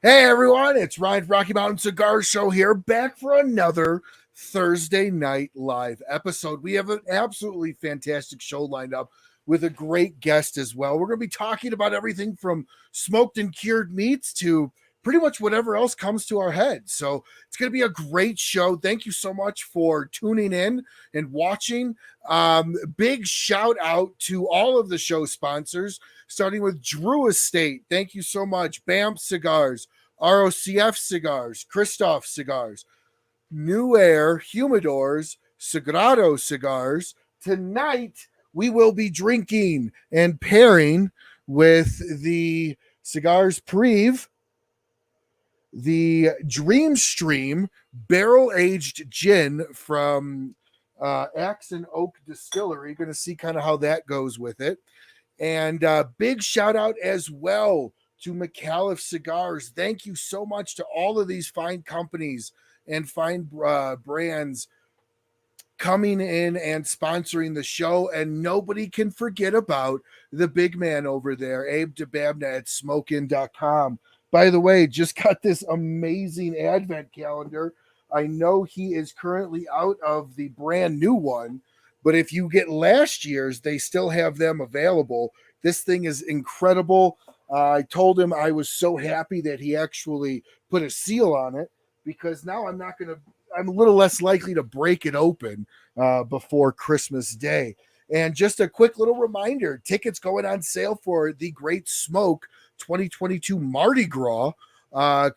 Hey everyone, it's Ryan Rocky Mountain Cigar Show here, back for another Thursday night live episode. We have an absolutely fantastic show lined up with a great guest as well. We're going to be talking about everything from smoked and cured meats to pretty much whatever else comes to our head. So it's going to be a great show. Thank you so much for tuning in and watching. Big shout out to all of the show sponsors, starting with Drew Estate. Thank you so much. BAMF Cigars, ROCF Cigars, Christoph Cigars, New Air, Humidors, Sagrado Cigars. Tonight, we will be drinking and pairing with the Cigars Preve, the Dream Stream barrel-aged gin from Axe and Oak Distillery. Going to see kind of how that goes with it. And big shout out as well to McAuliffe Cigars. Thank you so much to all of these fine companies and fine brands coming in and sponsoring the show. And nobody can forget about the big man over there, Abe DeBabna at smokin.com. By the way, just got this amazing advent calendar. I know he is currently out of the brand new one, but if you get last year's, they still have them available. This thing is incredible. I told him I was so happy that he actually put a seal on it, because now I'm a little less likely to break it open before Christmas Day. And just a quick little reminder, tickets going on sale for the Great Smoke 2022 Mardi Gras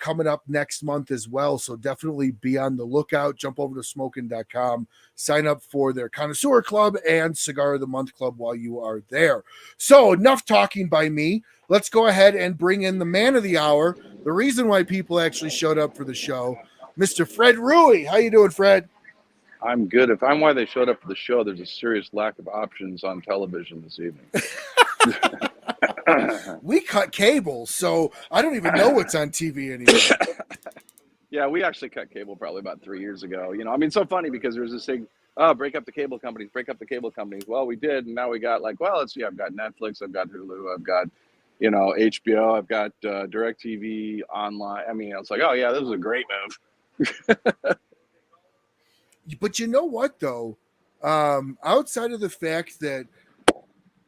coming up next month as well. So definitely be on the lookout. Jump over to smokin.com, sign up for their Connoisseur Club and Cigar of the Month Club while you are there. So enough talking by me. Let's go ahead and bring in the man of the hour, the reason why people actually showed up for the show, Mr. Fred Rewey. How you doing, Fred? I'm good. If I'm why they showed up for the show, there's a serious lack of options on television this evening. We cut cable, so I don't even know what's on TV anymore. Yeah, we actually cut cable probably about 3 years ago. You know, I mean, so funny because there was this thing, break up the cable companies, break up the cable companies. Well, we did, and now we got like, well, let's see, I've got Netflix, I've got Hulu, I've got, you know, HBO, I've got DirecTV online. I mean, it's like, oh yeah, this was a great move. But you know what, though? Outside of the fact that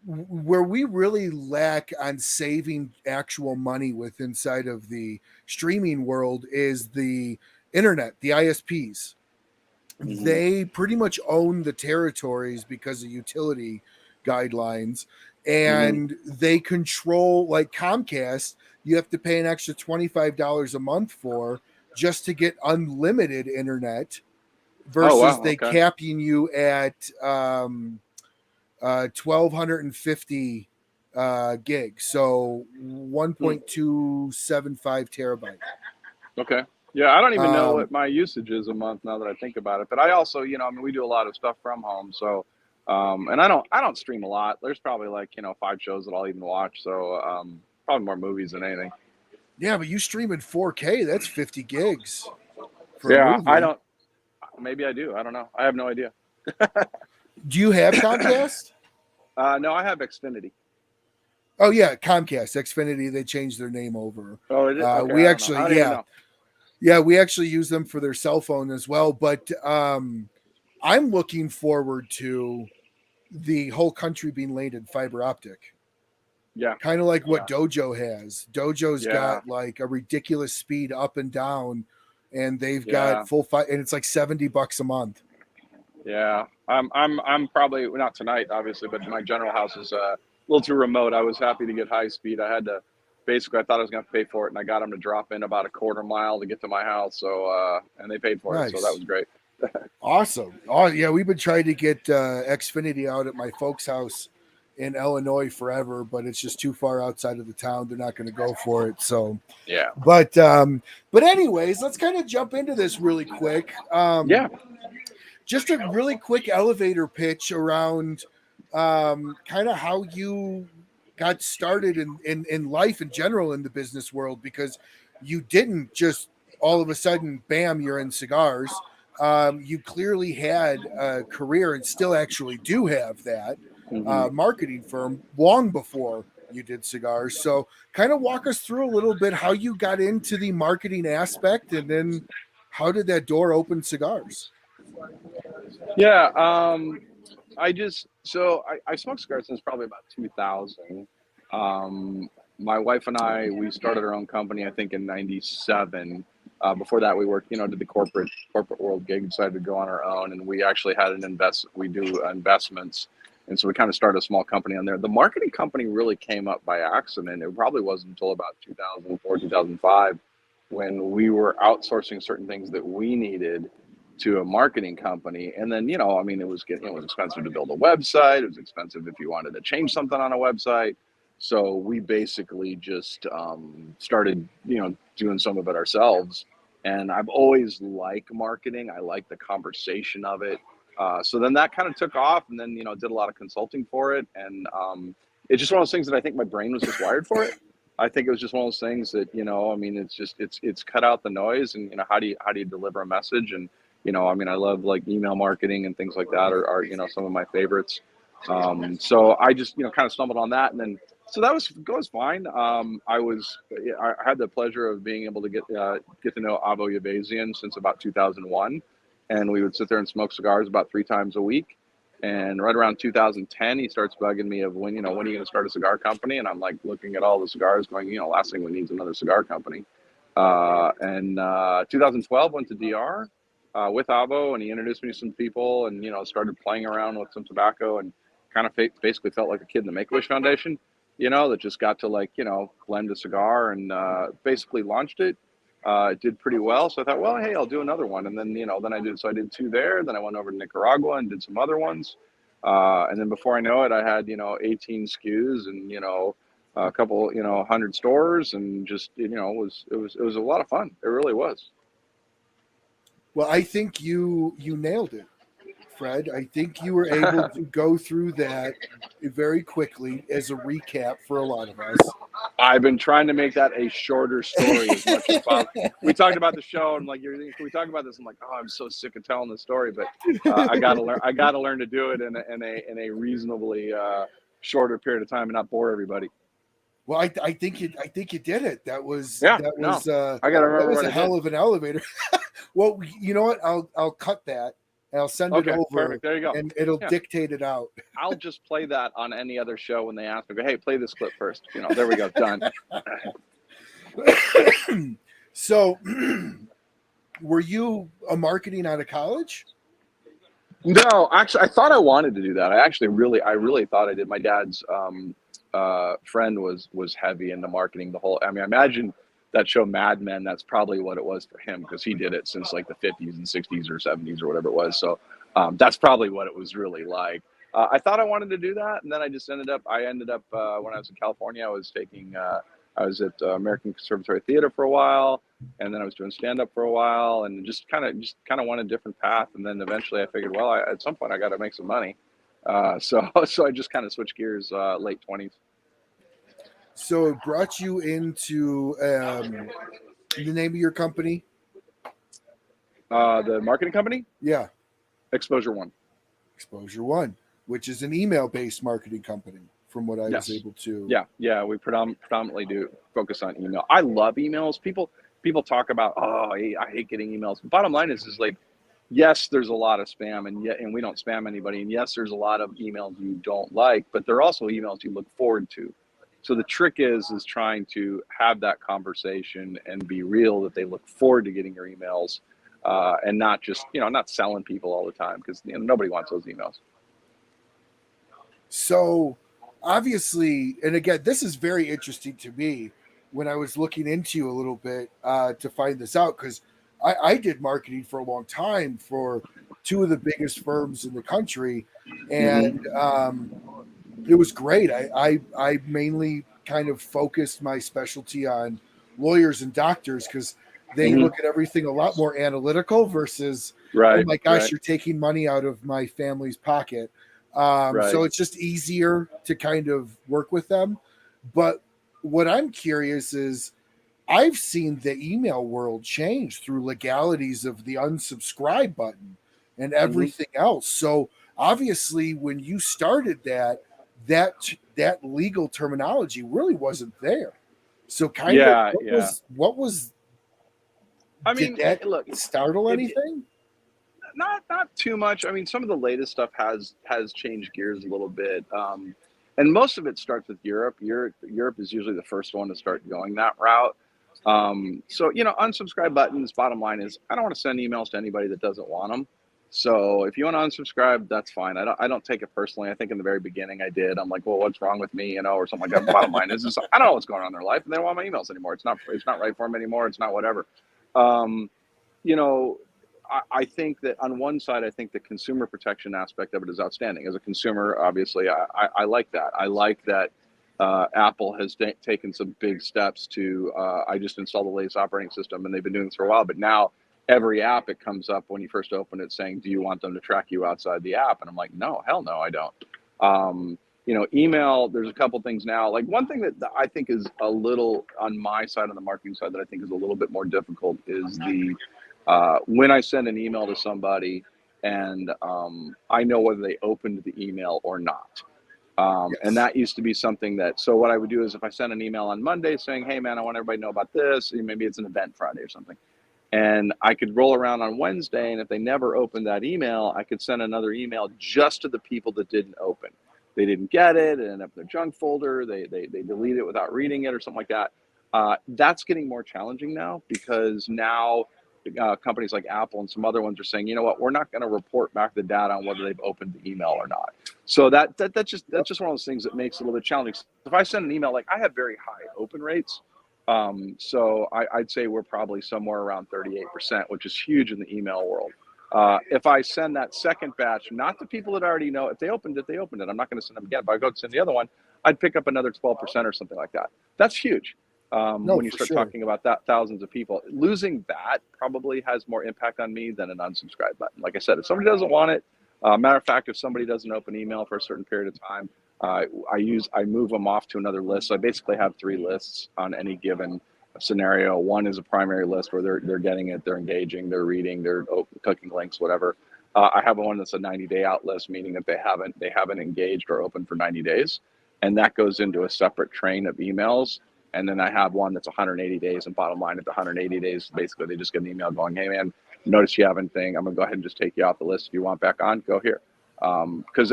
where we really lack on saving actual money with inside of the streaming world is the internet, the ISPs. Mm-hmm. They pretty much own the territories because of utility guidelines, and they control, like Comcast, you have to pay an extra $25 a month for just to get unlimited internet versus they capping you at 1,250 gigs, so 1.275 terabyte. Okay. Yeah, I don't even know what my usage is a month now that I think about it. But I also, you know, I mean, we do a lot of stuff from home, so and I don't stream a lot. There's probably like, you know, 5 shows that I'll even watch, so probably more movies than anything. Yeah, but you stream in 4K, that's 50 gigs. Yeah, I don't. Maybe I do. I don't know. I have no idea. Do you have Comcast? No, I have Xfinity. Oh yeah, Comcast, Xfinity. They changed their name over. Oh, it is. Okay, we actually, yeah, we actually use them for their cell phone as well. But I'm looking forward to the whole country being laid in fiber optic. Yeah, kind of like what Dojo has. Dojo's got like a ridiculous speed up and down, and they've got full fight, and it's like $70 a month. Yeah, I'm probably not tonight, obviously, but my general house is a little too remote. I was happy to get high speed. I had to basically, I thought I was going to pay for it, and I got them to drop in about a quarter mile to get to my house. So, and they paid for it, so that was great. Awesome. Oh yeah, we've been trying to get Xfinity out at my folks' house in Illinois forever, but it's just too far outside of the town. They're not going to go for it. So yeah. But anyways, let's kind of jump into this really quick. Just a really quick elevator pitch around kind of how you got started in life in general in the business world, because you didn't just all of a sudden, bam, you're in cigars. You clearly had a career and still actually do have that marketing firm long before You did cigars. So kind of walk us through a little bit how you got into the marketing aspect, and then how did that door open cigars? Yeah, I smoked cigars since probably about 2000. My wife and I, we started our own company, I think in 97. Before that, we worked, did the corporate world gig, decided to go on our own. And we actually had we do investments. And so we kind of started a small company on there. The marketing company really came up by accident. It probably wasn't until about 2004, 2005, when we were outsourcing certain things that we needed to a marketing company. And then, it was expensive to build a website. It was expensive if you wanted to change something on a website. So we basically just started, doing some of it ourselves. And I've always liked marketing. I like the conversation of it. So then that kind of took off, and then, did a lot of consulting for it. And it's just one of those things that I think my brain was just wired for it. I think it was just one of those things that, it's cut out the noise, and, how do you deliver a message? And, I love like email marketing and things like that are some of my favorites. So I just, kind of stumbled on that. And then, so that goes fine. I had the pleasure of being able to get to know Avo Yabazian since about 2001. And we would sit there and smoke cigars about 3 times a week. And right around 2010, he starts bugging me of when are you going to start a cigar company? And I'm like looking at all the cigars going, last thing we need is another cigar company. And 2012 went to DR with Avo, and he introduced me to some people, and, started playing around with some tobacco, and kind of basically felt like a kid in the Make-A-Wish Foundation, that just got to blend a cigar, and basically launched it. It did pretty well. So I thought, well, hey, I'll do another one. And then, then I did 2 there. Then I went over to Nicaragua and did some other ones. And then before I know it, I had, 18 SKUs and, a couple, 100 stores, and just, it was a lot of fun. It really was. Well, I think you nailed it, Fred. I think you were able to go through that very quickly as a recap for a lot of us. I've been trying to make that a shorter story as much as possible. We talked about the show, and like, can we talk about this? I'm like, oh, I'm so sick of telling this story, but I gotta learn. I gotta learn to do it in a reasonably shorter period of time and not bore everybody. Well, I think you did it. That was I gotta remember. That was a hell of an elevator. Well, you know what? I'll cut that. And I'll send it over. Perfect. There you go. And it'll dictate it out. I'll just play that on any other show when they ask me, hey, play this clip first. There we go. Done. So were you a marketing out of college? No, actually, I thought I wanted to do that. I really thought I did. My dad's friend was heavy into marketing I imagine that show Mad Men, that's probably what it was for him, because he did it since like the 50s and 60s or 70s or whatever it was. So that's probably what it was really like. I thought I wanted to do that, and then I just ended up when I was in California, I was at American Conservatory Theater for a while, and then I was doing stand-up for a while, and just kind of went a different path. And then eventually I figured, well, at some point I got to make some money. So I just kind of switched gears late 20s. So it brought you into the name of your company? The marketing company? Yeah. Exposure One. Exposure One, which is an email-based marketing company, from what I was able to. Yeah. We predominantly do focus on email. I love emails. People talk about, I hate getting emails. The bottom line is like, yes, there's a lot of spam, and we don't spam anybody. And yes, there's a lot of emails you don't like, but there are also emails you look forward to. So the trick is trying to have that conversation and be real that they look forward to getting your emails, and not just, not selling people all the time, because nobody wants those emails. So obviously, and again, this is very interesting to me when I was looking into you a little bit to find this out, because I did marketing for a long time for 2 of the biggest firms in the country, and it was great. I mainly kind of focused my specialty on lawyers and doctors, because they look at everything a lot more analytical versus, oh my gosh, you're taking money out of my family's pocket. So it's just easier to kind of work with them. But what I'm curious is, I've seen the email world change through legalities of the unsubscribe button and everything else. So obviously when you started that, that legal terminology really wasn't there. So kind of what was I mean, did that look, startle anything? Not too much. I mean, some of the latest stuff has changed gears a little bit, and most of it starts with Europe. Europe is usually the first one to start going that route. So unsubscribe buttons. Bottom line is, I don't want to send emails to anybody that doesn't want them. So if you want to unsubscribe, that's fine. I don't take it personally. I think in the very beginning I did. I'm like, well, what's wrong with me, or something like that. Bottom line is, I don't know what's going on in their life, and they don't want my emails anymore. It's not right for them anymore. It's not whatever. I think that on one side, I think the consumer protection aspect of it is outstanding. As a consumer, obviously, I like that. I like that Apple has taken some big steps to, I just installed the latest operating system, and they've been doing this for a while, but now every app, it comes up when you first open it saying, do you want them to track you outside the app? And I'm like, no, hell no, I don't. Email, there's a couple things now. Like one thing that I think is a little on my side, on the marketing side, that I think is a little bit more difficult is when I send an email to somebody and I know whether they opened the email or not. Yes. And that used to be something so what I would do is if I send an email on Monday saying, hey man, I want everybody to know about this, maybe it's an event Friday or something. And I could roll around on Wednesday, and if they never opened that email, I could send another email just to the people that didn't open. They didn't get it, it ended up in their junk folder, they delete it without reading it or something like that. That's getting more challenging now, because now companies like Apple and some other ones are saying, you know what, we're not going to report back the data on whether they've opened the email or not. So that's just one of those things that makes it a little bit challenging. If I send an email, like I have very high open rates. So I'd say we're probably somewhere around 38%, which is huge in the email world. If I send that second batch, not the people that already know, if they opened it, they opened it. I'm not going to send them again, but I go to send the other one, I'd pick up another 12% or something like that. That's huge. When you start talking about that, thousands of people, losing that probably has more impact on me than an unsubscribe button. Like I said, if somebody doesn't want it, matter of fact, if somebody doesn't open email for a certain period of time, I move them off to another list. So I basically have 3 lists on any given scenario. One is a primary list where they're getting it, they're engaging, they're reading, they're clicking links, whatever. I have one that's a 90-day out list, meaning that they haven't engaged or opened for 90 days, and that goes into a separate train of emails. And then I have one that's 180 days, and bottom line, at the 180 days, basically they just get an email going, hey man, notice you haven't thing. I'm gonna go ahead and just take you off the list. If you want back on, go here. Because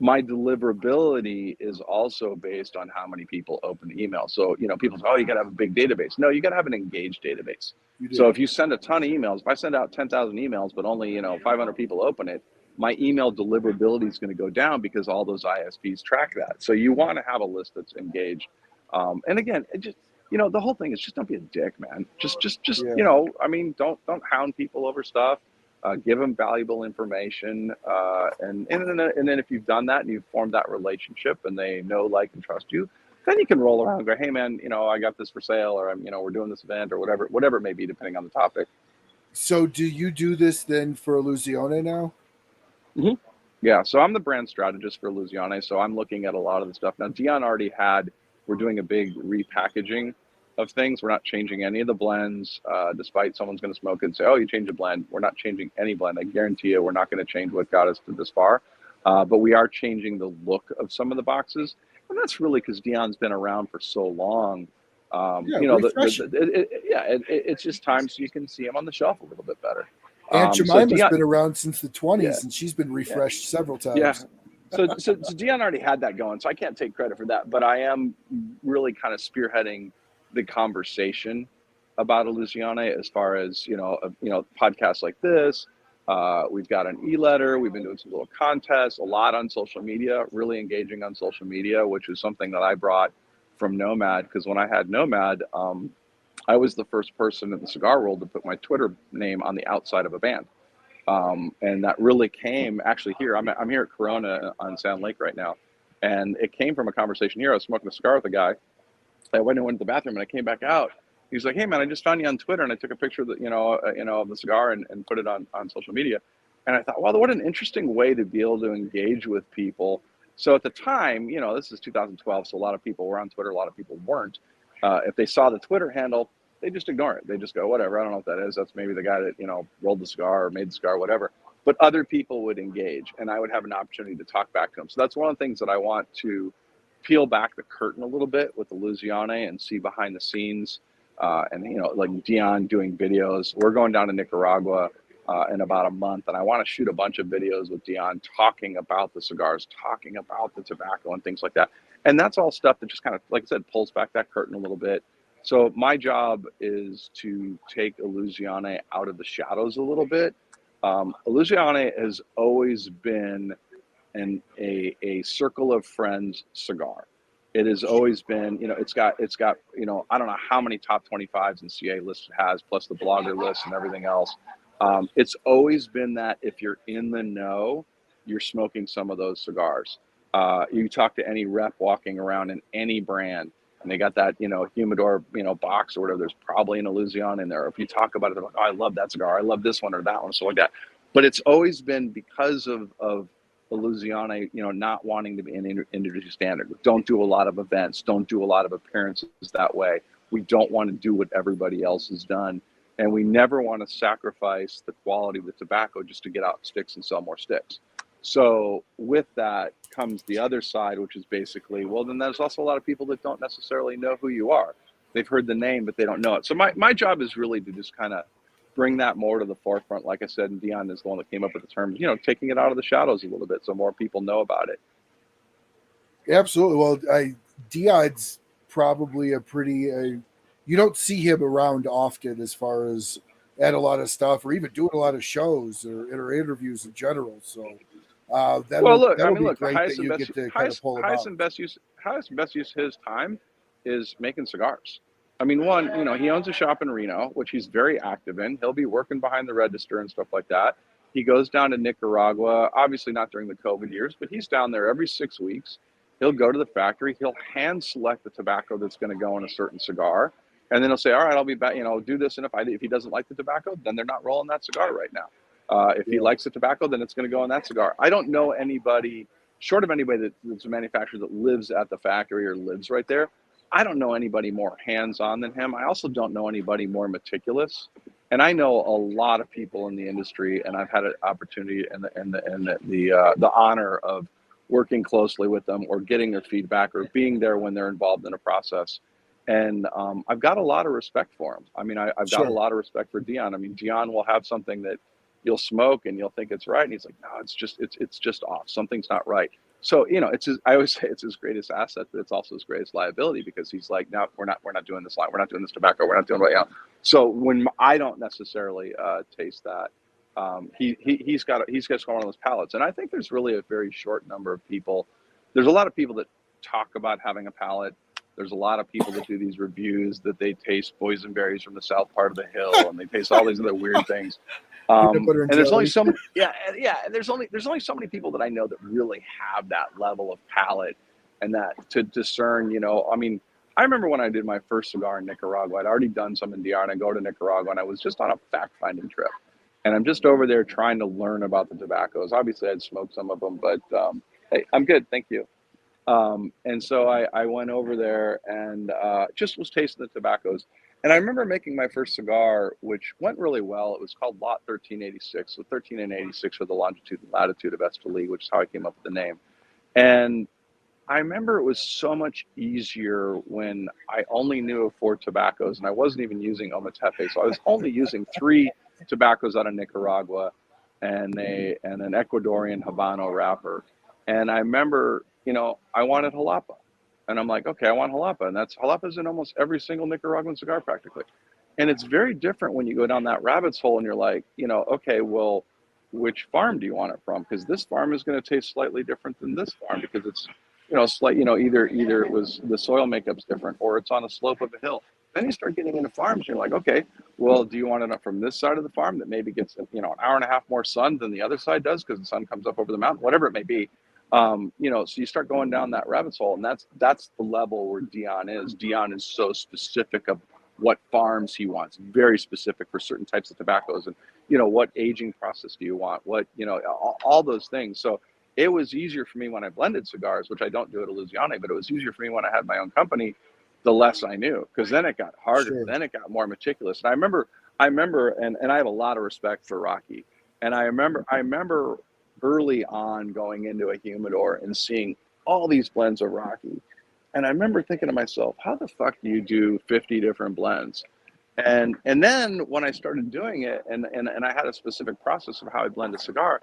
my deliverability is also based on how many people open the email. So, people say, oh, you got to have a big database. No, you got to have an engaged database. So if you send a ton of emails, if I send out 10,000 emails, but only, 500 people open it, my email deliverability is going to go down because all those ISPs track that. So you want to have a list that's engaged. And again, it just, the whole thing is just don't be a dick, man. Just, don't hound people over stuff. Give them valuable information, and then if you've done that and you've formed that relationship and they know, like, and trust you, then you can roll around and go, hey man, I got this for sale, or we're doing this event, or whatever it may be, depending on the topic. So do you do this then for Illusione now? Mm-hmm. Yeah, so I'm the brand strategist for Illusione, so I'm looking at a lot of the stuff. Now, Dion already we're doing a big repackaging of things. We're not changing any of the blends, despite someone's going to smoke it and say, oh, you changed a blend. We're not changing any blend. I guarantee you we're not going to change what got us to this far. But we are changing the look of some of the boxes. And that's really because Dion's been around for so long. It's just time so you can see them on the shelf a little bit better. Aunt Jemima's been around since the 20s, and she's been refreshed several times. Yeah. So Dion already had that going, so I can't take credit for that. But I am really kind of spearheading the conversation about Illusione as far as podcasts like this. We've got an e-letter. We've been doing some little contests, a lot on social media, really engaging on social media, which is something that I brought from Nomad, because when I had Nomad, I was the first person in the cigar world to put my Twitter name on the outside of a band. And that really came actually here. I'm here at Corona on Sand Lake right now. And it came from a conversation here. I was smoking a cigar with a guy. I went to the bathroom and I came back out. He's like, hey man, I just found you on Twitter, and I took a picture of the, of the cigar and put it on social media. And I thought, well, what an interesting way to be able to engage with people. So at the time, this is 2012, so a lot of people were on Twitter, a lot of people weren't. If they saw the Twitter handle, they just ignore it. They just go, whatever, I don't know what that is. That's maybe the guy that, rolled the cigar or made the cigar, whatever. but other people would engage and I would have an opportunity to talk back to them. So that's one of the things that I want to peel back the curtain a little bit with Illusione and see behind the scenes. And, you know, like Dion doing videos. We're going down to Nicaragua in about a month, and I want to shoot a bunch of videos with Dion talking about the cigars, talking about the tobacco and things like that. And that's all stuff that just kind of, like I said, pulls back that curtain a little bit. So my job is to take Illusione out of the shadows a little bit. Illusione has always been a circle of friends cigar. It has always been, you know, it's got, you know, I don't know how many top 25s and CA lists it has, plus the blogger list and everything else. It's always been that if you're in the know, you're smoking some of those cigars. You talk to any rep walking around in any brand, and they got that, you know, humidor, you know, box or whatever, there's probably an Illusione in there. If you talk about it, they're like, oh, I love that cigar. I love this one or that one, so like that. But it's always been because of Illusione, you know, not wanting to be an industry standard. Don't do a lot of events. Don't do a lot of appearances that way. We don't want to do what everybody else has done. And we never want to sacrifice the quality of the tobacco just to get out sticks and sell more sticks. So with that comes the other side, which is basically, well, then there's also a lot of people that don't necessarily know who you are. They've heard the name, but they don't know it. So my job is really to just kind of bring that more to the forefront. Like I said, and Dion is the one that came up with the term, you know, taking it out of the shadows a little bit so more people know about it. Absolutely. Well, Dion's probably a pretty, you don't see him around often as far as at a lot of stuff or even doing a lot of shows or interviews in general. So that'll be great that you get to kind of pull him out. Highest and best use of his time is making cigars. I mean, one, you know, he owns a shop in Reno, which he's very active in. He'll be working behind the register and stuff like that. He goes down to Nicaragua, obviously not during the COVID years, but he's down there every 6 weeks. He'll go to the factory. He'll hand select the tobacco that's going to go in a certain cigar. And then he'll say, all right, I'll be back, you know, do this. And if he doesn't like the tobacco, then they're not rolling that cigar right now. If he likes the tobacco, then it's going to go in that cigar. I don't know anybody, short of anybody that's a manufacturer that lives at the factory or lives right there, I don't know anybody more hands-on than him. I also don't know anybody more meticulous. And I know a lot of people in the industry, and I've had an opportunity and the honor of working closely with them or getting their feedback or being there when they're involved in a process. And I've got a lot of respect for him. I mean, I've got a lot of respect for Dion. I mean, Dion will have something that you'll smoke and you'll think it's right. And he's like, no, it's just off. Something's not right. So, you know, I always say it's his greatest asset, but it's also his greatest liability because he's like, no, we're not doing this line. We're not doing this tobacco. We're not doing right now. So when I don't necessarily taste that, he's got one of those palates. And I think there's really a very short number of people. There's a lot of people that talk about having a palate. There's a lot of people that do these reviews that they taste boysenberries from the south part of the hill, and they taste all these other weird things. And there's only so there's only so many people that I know that really have that level of palate and that to discern. You know, I mean, I remember when I did my first cigar in Nicaragua. I'd already done some in DR, and I go to Nicaragua, and I was just on a fact-finding trip, and I'm just over there trying to learn about the tobaccos. Obviously, I'd smoked some of them, but hey, I'm good, thank you. And so I went over there and just was tasting the tobaccos. And I remember making my first cigar, which went really well. It was called Lot 1386. So 13 and 86 are the longitude and latitude of Esteli, which is how I came up with the name. And I remember it was so much easier when I only knew of 4 tobaccos and I wasn't even using Ometepe. So I was only using 3 tobaccos out of Nicaragua and an Ecuadorian Habano wrapper. And I remember, you know, I wanted Jalapa. And I'm like, okay, I want Jalapa. And Jalapa's in almost every single Nicaraguan cigar practically. And it's very different when you go down that rabbit's hole and you're like, you know, okay, well, which farm do you want it from? Because this farm is going to taste slightly different than this farm because it's, you know, either it was the soil makeup's different or it's on a slope of a hill. Then you start getting into farms and you're like, okay, well, do you want it from this side of the farm that maybe gets, you know, an hour and a half more sun than the other side does because the sun comes up over the mountain, whatever it may be. You know, so you start going down that rabbit hole, and that's the level where Dion is. Dion is so specific of what farms he wants, very specific for certain types of tobaccos, and you know, what aging process do you want, what, you know, all those things. So it was easier for me when I blended cigars, which I don't do at Illusione, but it was easier for me when I had my own company. The less I knew, because then it got harder, then it got more meticulous. And I remember, and I have a lot of respect for Rocky. And I remember early on going into a humidor and seeing all these blends of Rocky. And I remember thinking to myself, how the fuck do you do 50 different blends? And then when I started doing it and I had a specific process of how I blend a cigar,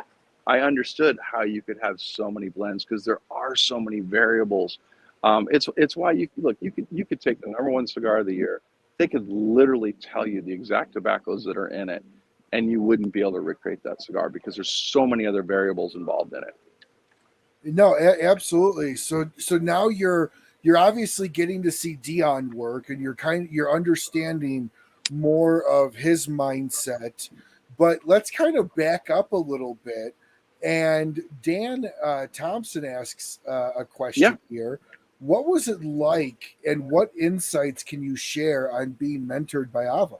I understood how you could have so many blends because there are so many variables. It's why you could take the #1 cigar of the year. They could literally tell you the exact tobaccos that are in it, and you wouldn't be able to recreate that cigar because there's so many other variables involved in it. No, absolutely. So now you're obviously getting to see Dion work, and you're understanding more of his mindset. But let's kind of back up a little bit. And Dan Thompson asks a question here. What was it like, and what insights can you share on being mentored by Avo?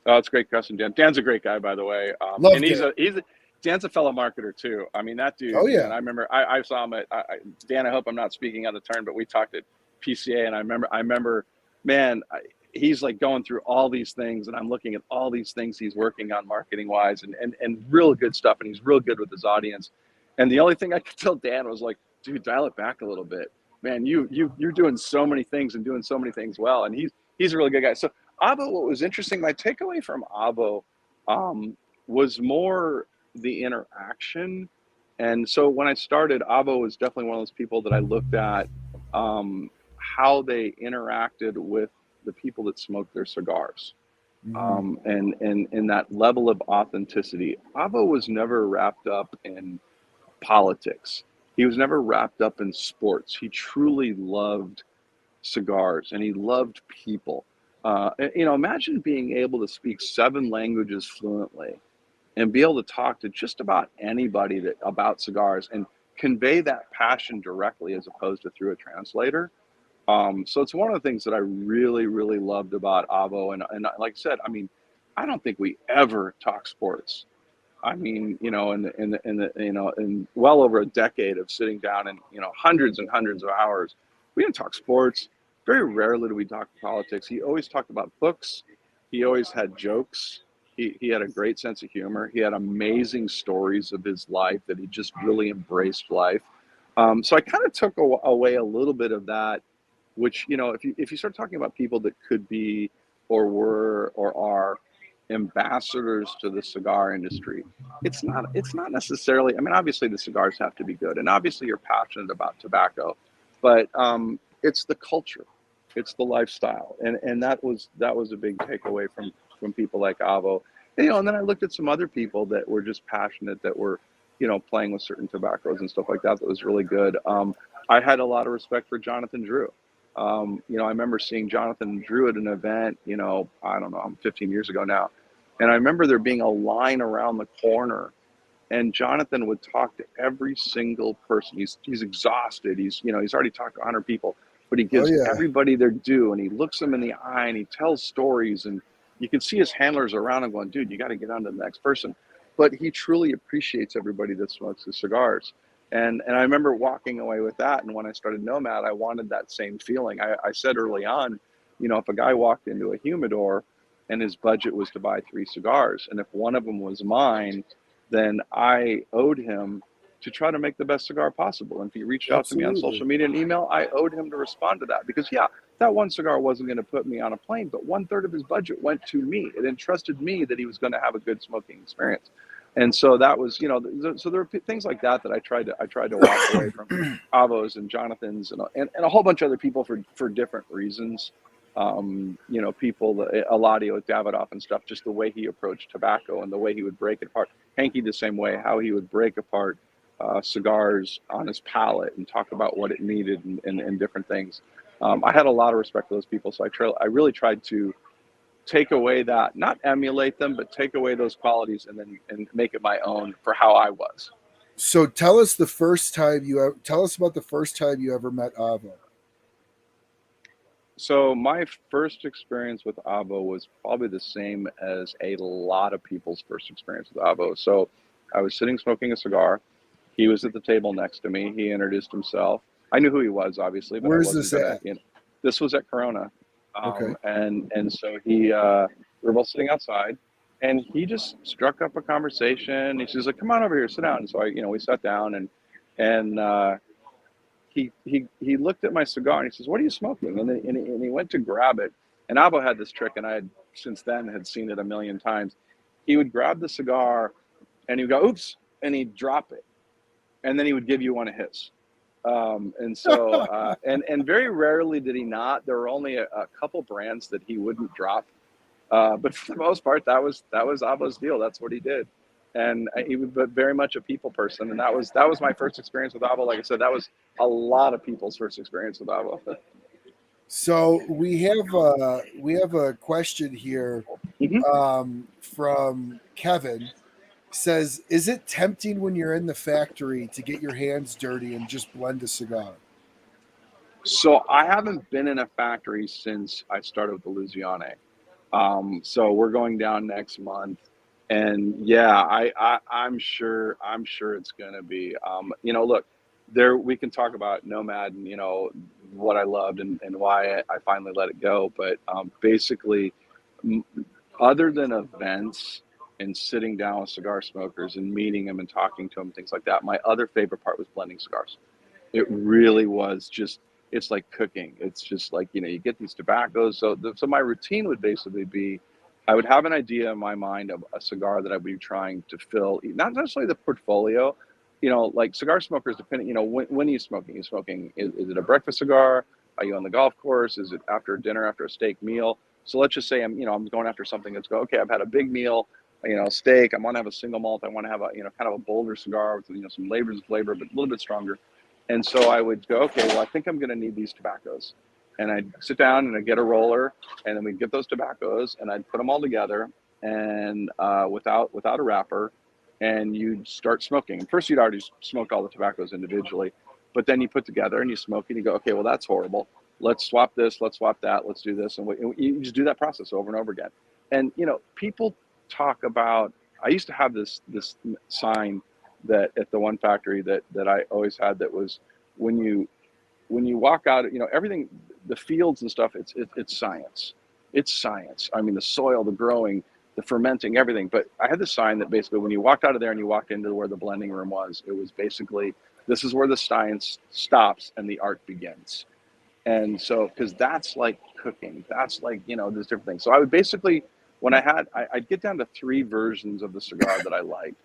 Oh, it's a great question, Dan. Dan's a great guy, by the way. Love And Dan's a fellow marketer too. I mean, that dude. Oh yeah. Man, I remember I saw him at Dan. I hope I'm not speaking on the turn, but we talked at PCA, and I remember, man, he's like going through all these things, and I'm looking at all these things he's working on marketing wise, and real good stuff, and he's real good with his audience. And the only thing I could tell Dan was like, dude, dial it back a little bit, man. You're doing so many things and doing so many things well, and he's a really good guy. So Avo, what was interesting, my takeaway from Avo was more the interaction. And so when I started, Avo was definitely one of those people that I looked at how they interacted with the people that smoked their cigars. And that level of authenticity. Avo was never wrapped up in politics. He was never wrapped up in sports. He truly loved cigars, and he loved people. Imagine being able to speak 7 languages fluently and be able to talk to just about anybody about cigars and convey that passion directly as opposed to through a translator. So it's one of the things that I really, really loved about Avo. And like I said, I mean, I don't think we ever talk sports. I mean, in well over a decade of sitting down and, hundreds and hundreds of hours, we didn't talk sports. Very rarely did we talk politics. He always talked about books. He always had jokes. He had a great sense of humor. He had amazing stories of his life that he just really embraced life. So I kind of took away a little bit of that, which, if you start talking about people that could be or were or are ambassadors to the cigar industry, it's not necessarily, I mean, obviously the cigars have to be good, and obviously you're passionate about tobacco, but it's the culture, it's the lifestyle, and that was a big takeaway from people like Avo. And then I looked at some other people that were just passionate, that were playing with certain tobaccos and stuff like that. That was really good. I had a lot of respect for Jonathan Drew. I remember seeing Jonathan Drew at an event, I don't know, 15 years ago now. And I remember there being a line around the corner, and Jonathan would talk to every single person. He's exhausted. He's already talked to 100 people, but he gives everybody their due, and he looks them in the eye, and he tells stories, and you can see his handlers around him going, dude, you got to get on to the next person. But he truly appreciates everybody that smokes his cigars. And I remember walking away with that. And when I started Nomad, I wanted that same feeling. I said early on, if a guy walked into a humidor and his budget was to buy 3 cigars, and if one of them was mine, then I owed him to try to make the best cigar possible. And if he reached out to me on social media and email, I owed him to respond to that, because that one cigar wasn't going to put me on a plane, but 1/3 of his budget went to me. It entrusted me that he was going to have a good smoking experience. And so that was, so there were things like that I tried to walk away from Avo's and Jonathan's and a whole bunch of other people for different reasons. People, Eladio with Davidoff and stuff, just the way he approached tobacco and the way he would break it apart. Hanky the same way, how he would break apart cigars on his palate and talk about what it needed and different things. I had a lot of respect for those people, so I really tried to take away that, not emulate them, but take away those qualities and make it my own for how I was. So tell us about the first time you ever met Avo. So my first experience with Avo was probably the same as a lot of people's first experience with Avo. So I was sitting smoking a cigar. He was at the table next to me. He introduced himself. I knew who he was, obviously, but Where's this at? This was at Corona. Okay. And so we were both sitting outside, And he just struck up a conversation. He says, like, come on over here, sit down. And so we sat down, and he looked at my cigar and he says, what are you smoking? And he went to grab it. And Abo had this trick, and I had since then had seen it a million times. He would grab the cigar and he would go, oops, and he'd drop it. And then he would give you one of his. And very rarely did he not. There were only a couple brands that he wouldn't drop. But for the most part, that was Abo's deal. That's what he did. And he was very much a people person. And that was my first experience with Abo. Like I said, that was a lot of people's first experience with Abo. So we have a question here from Kevin. Says, is it tempting when you're in the factory to get your hands dirty and just blend a cigar? So I haven't been in a factory since I started with Illusione. So we're going down next month, and yeah, I'm sure it's gonna be. Look, there we can talk about Nomad and what I loved and why I finally let it go. But basically, other than events and sitting down with cigar smokers and meeting them and talking to them, things like that, my other favorite part was blending cigars. It really was just, it's like cooking. It's just like, you get these tobaccos. So my routine would basically be, I would have an idea in my mind of a cigar that I would be trying to fill, not necessarily the portfolio, like cigar smokers, depending, when are you smoking? Is it a breakfast cigar? Are you on the golf course? Is it after dinner, after a steak meal? So let's just say I'm going after something that's okay, I've had a big meal, steak. I want to have a single malt. I want to have a, kind of a bolder cigar with, some flavor, but a little bit stronger. And so I would go, okay, well, I think I'm going to need these tobaccos. And I'd sit down and I'd get a roller, and then we'd get those tobaccos, and I'd put them all together, and without a wrapper, and you'd start smoking. First, you'd already smoked all the tobaccos individually, but then you put together and you smoke, and you go, okay, well, that's horrible. Let's swap this. Let's swap that. Let's do this. And you just do that process over and over again. And, people talk about, I used to have this sign that at the one factory that I always had, that was when you walk out, everything, the fields and stuff, it's science. It's science. I mean, the soil, the growing, the fermenting, everything. But I had this sign that basically when you walked out of there and you walked into where the blending room was, it was basically, this is where the science stops and the art begins. And so, because that's like cooking, that's like, there's different things. So I would basically, when I'd get down to 3 versions of the cigar that I liked,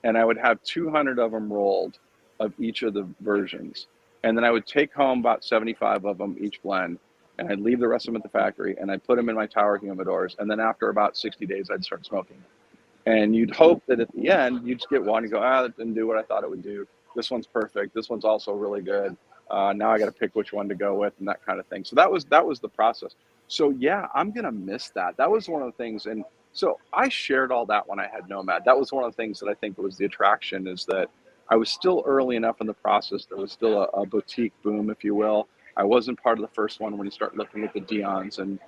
and I would have 200 of them rolled of each of the versions. And then I would take home about 75 of them each blend, and I'd leave the rest of them at the factory, and I'd put them in my tower humidors. And then after about 60 days, I'd start smoking. And you'd hope that at the end, you'd just get one and go, that didn't do what I thought it would do. This one's perfect. This one's also really good. Now I got to pick which one to go with, and that kind of thing. So that was the process. So yeah, I'm going to miss that. That was one of the things. And so I shared all that when I had Nomad. That was one of the things that I think was the attraction, is that I was still early enough in the process. There was still a boutique boom, if you will. I wasn't part of the first one when you start looking at the Dions and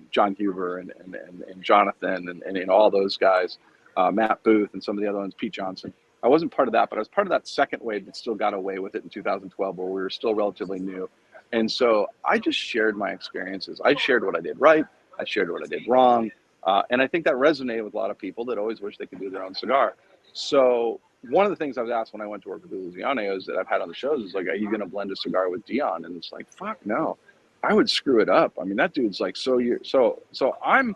John Huber and Jonathan and all those guys, Matt Booth and some of the other ones, Pete Johnson. I wasn't part of that, but I was part of that second wave that still got away with it in 2012, where we were still relatively new. And so I just shared my experiences. I shared what I did right. I shared what I did wrong. And I think that resonated with a lot of people that always wish they could do their own cigar. So one of the things I was asked when I went to work with Illusione is that I've had on the shows is like, are you going to blend a cigar with Dion? And it's like, fuck no, I would screw it up. I mean, that dude's like, so I'm